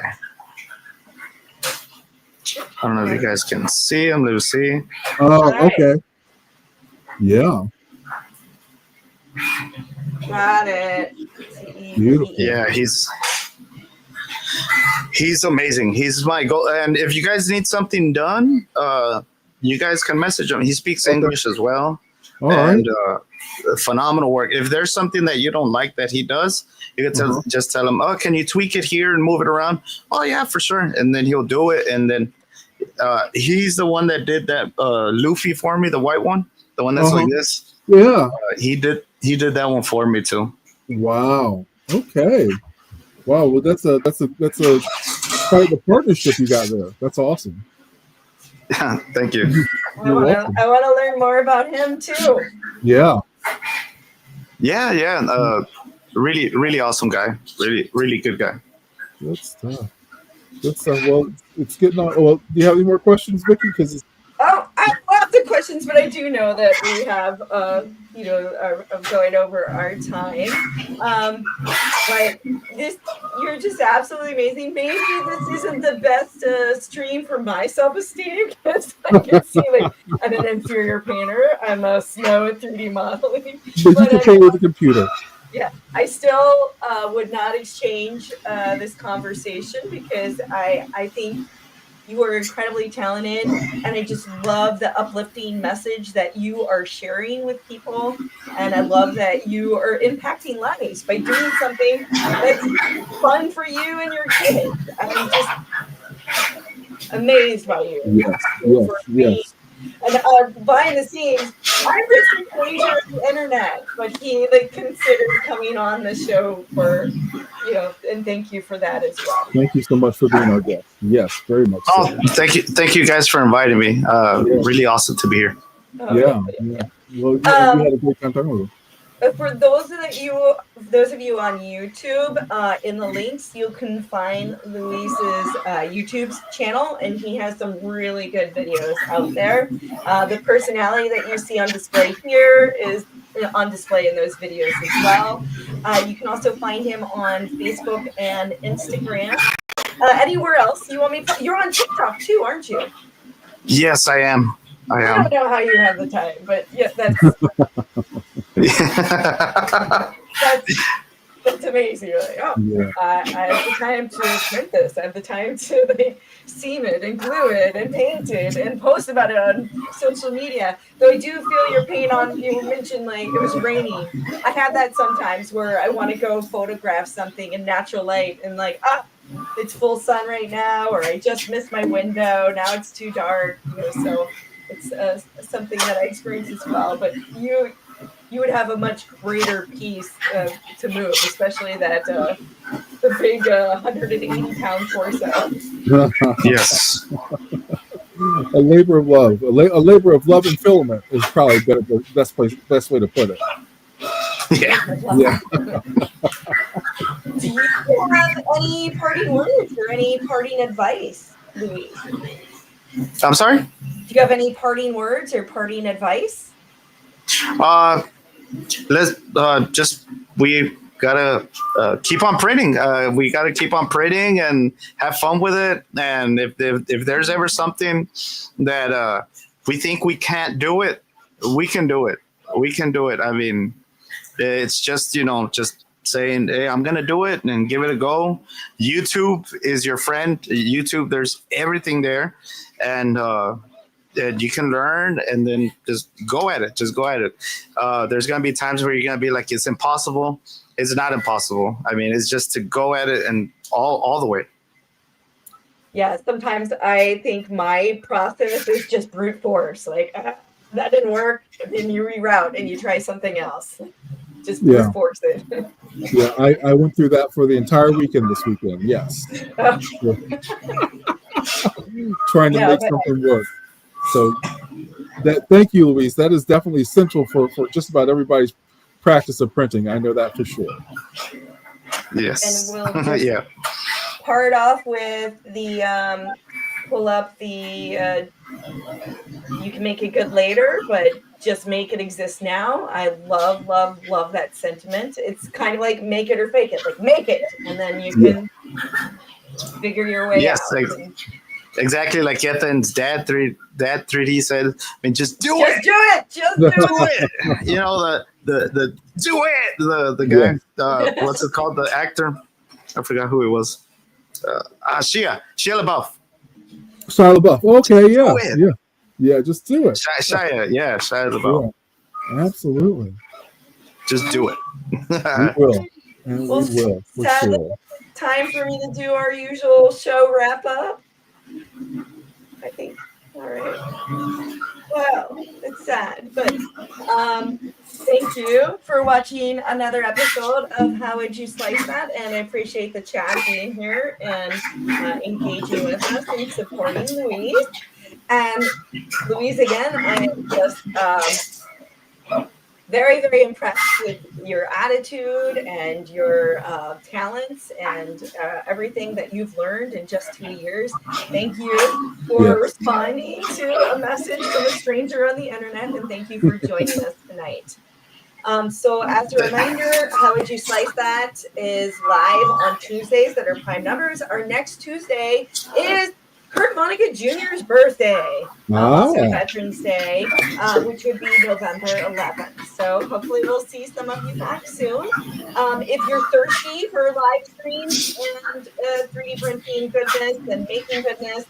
Speaker 3: I don't know if you guys can see him. Let's see.
Speaker 2: Oh, okay. Yeah.
Speaker 1: Got it.
Speaker 2: Beautiful.
Speaker 3: Yeah, he's amazing. He's my goal. And if you guys need something done, you guys can message him. He speaks English as well.
Speaker 2: All right.
Speaker 3: Phenomenal work. If there's something that you don't like that he does, you can just tell him, oh, can you tweak it here and move it around? Oh yeah, for sure. And then he'll do it. And then he's the one that did that Luffy for me, the white one, the one that's like this.
Speaker 2: Yeah.
Speaker 3: He did that one for me too.
Speaker 2: Wow. Okay. Wow. Well, that's a quite the partnership you got there. That's awesome.
Speaker 3: Thank you.
Speaker 1: I want to learn more about him too.
Speaker 2: Yeah.
Speaker 3: Yeah. Really, really awesome guy. Really, really good guy.
Speaker 2: Good stuff. Well, it's getting on. Well, do you have any more questions, Vicky? Because
Speaker 1: I have lots of questions, but I do know that we have, are going over our time. But you're just absolutely amazing. Maybe this isn't the best stream for my self-esteem because I can see I'm an inferior painter. I'm a snow 3D modeling.
Speaker 2: But you can paint with a computer.
Speaker 1: Yeah, I still would not exchange this conversation because I think you are incredibly talented, and I just love the uplifting message that you are sharing with people, and I love that you are impacting lives by doing something that's fun for you and your kids. I'm just amazed by you.
Speaker 2: Yes.
Speaker 1: And behind the scenes, I'm just a stranger on the internet, but he considered coming on the show for, and thank you for that as well.
Speaker 2: Thank you so much for being our guest. Yes, very much.
Speaker 3: Oh, thank you guys for inviting me. Really awesome to be here.
Speaker 2: Yeah. Well, we had a great time talking with you.
Speaker 1: For those of you on YouTube, in the links you can find Luis's YouTube channel, and he has some really good videos out there. The personality that you see on display here is on display in those videos as well. You can also find him on Facebook and Instagram. Anywhere else you want me to? You're on TikTok too, aren't you?
Speaker 3: Yes, I am.
Speaker 1: I don't know how you have the time, but yeah, that's that's amazing. You're like, I have the time to print this. I have the time to seam it and glue it and paint it and post about it on social media. Though I do feel your pain on. You mentioned it was raining. I have that sometimes where I want to go photograph something in natural light and it's full sun right now, or I just missed my window. Now it's too dark. So it's something that I experience as well. But you would have a much greater piece to move, especially that the big 180-pound torso.
Speaker 3: Yes.
Speaker 2: A labor of love. A labor of love and filament is probably the best way to put it.
Speaker 3: Yeah.
Speaker 1: Do you have any parting words or any parting advice, Luis?
Speaker 3: I'm sorry?
Speaker 1: Do you have any parting words or parting advice?
Speaker 3: We gotta keep on printing. We gotta keep on printing and have fun with it. And if there's ever something that we think we can't do it, we can do it. We can do it. I mean, it's just saying, hey, I'm gonna do it and give it a go. YouTube is your friend. YouTube, there's everything there, and that you can learn, and then just go at it. Just go at it. There's gonna be times where you're gonna be like, it's impossible. It's not impossible. I mean, it's just to go at it and all the way.
Speaker 1: Yeah, sometimes I think my process is just brute force. Like, that didn't work, and then you reroute and you try something else. Just brute force it.
Speaker 2: Yeah, I went through that for the entire weekend this weekend. Yes. Trying to make something work. So thank you, Luis. That is definitely essential for just about everybody's practice of printing. I know that for sure.
Speaker 3: Yes.
Speaker 1: And we'll just part off with the pull up the you can make it good later, but just make it exist now. I love that sentiment. It's kind of like make it or fake it. Like make it, and then you can figure your way out.
Speaker 3: Exactly like Ethan's dad 3D said. I mean, just do
Speaker 1: it. Just do
Speaker 3: it. You know the do it. The guy. What's it called? The actor. I forgot who it was. Shia LaBeouf.
Speaker 2: Shia LaBeouf. Okay, yeah. Just do it.
Speaker 3: Shia LaBeouf.
Speaker 2: Yeah, absolutely.
Speaker 3: Just do it.
Speaker 2: We will. And we will. For sure.
Speaker 1: Time for me to do our usual show wrap up. I think. All right. Well, it's sad, but thank you for watching another episode of How Would You Slice That? And I appreciate the chat being here and engaging with us and supporting Luis. And Luis, again, I am just very, very impressed with your attitude and your talents and everything that you've learned in just 2 years. Thank you for responding to a message from a stranger on the internet, and thank you for joining us tonight. So as a reminder, How Would You Slice That is live on Tuesdays that are prime numbers. Our next Tuesday is Kurt Vonnegut Jr.'s birthday, also Veterans Day, which would be November 11th. So hopefully we'll see some of you back soon. If you're thirsty for live streams and 3D printing goodness and making goodness,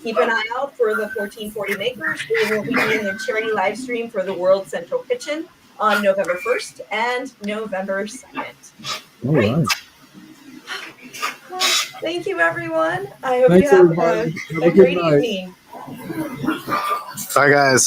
Speaker 1: keep an eye out for the 1440 Makers. We will be doing a charity live stream for the World Central Kitchen on November 1st and November 2nd.
Speaker 2: All right.
Speaker 1: Well, thank you, everyone. I hope you have a great evening.
Speaker 3: Bye, guys.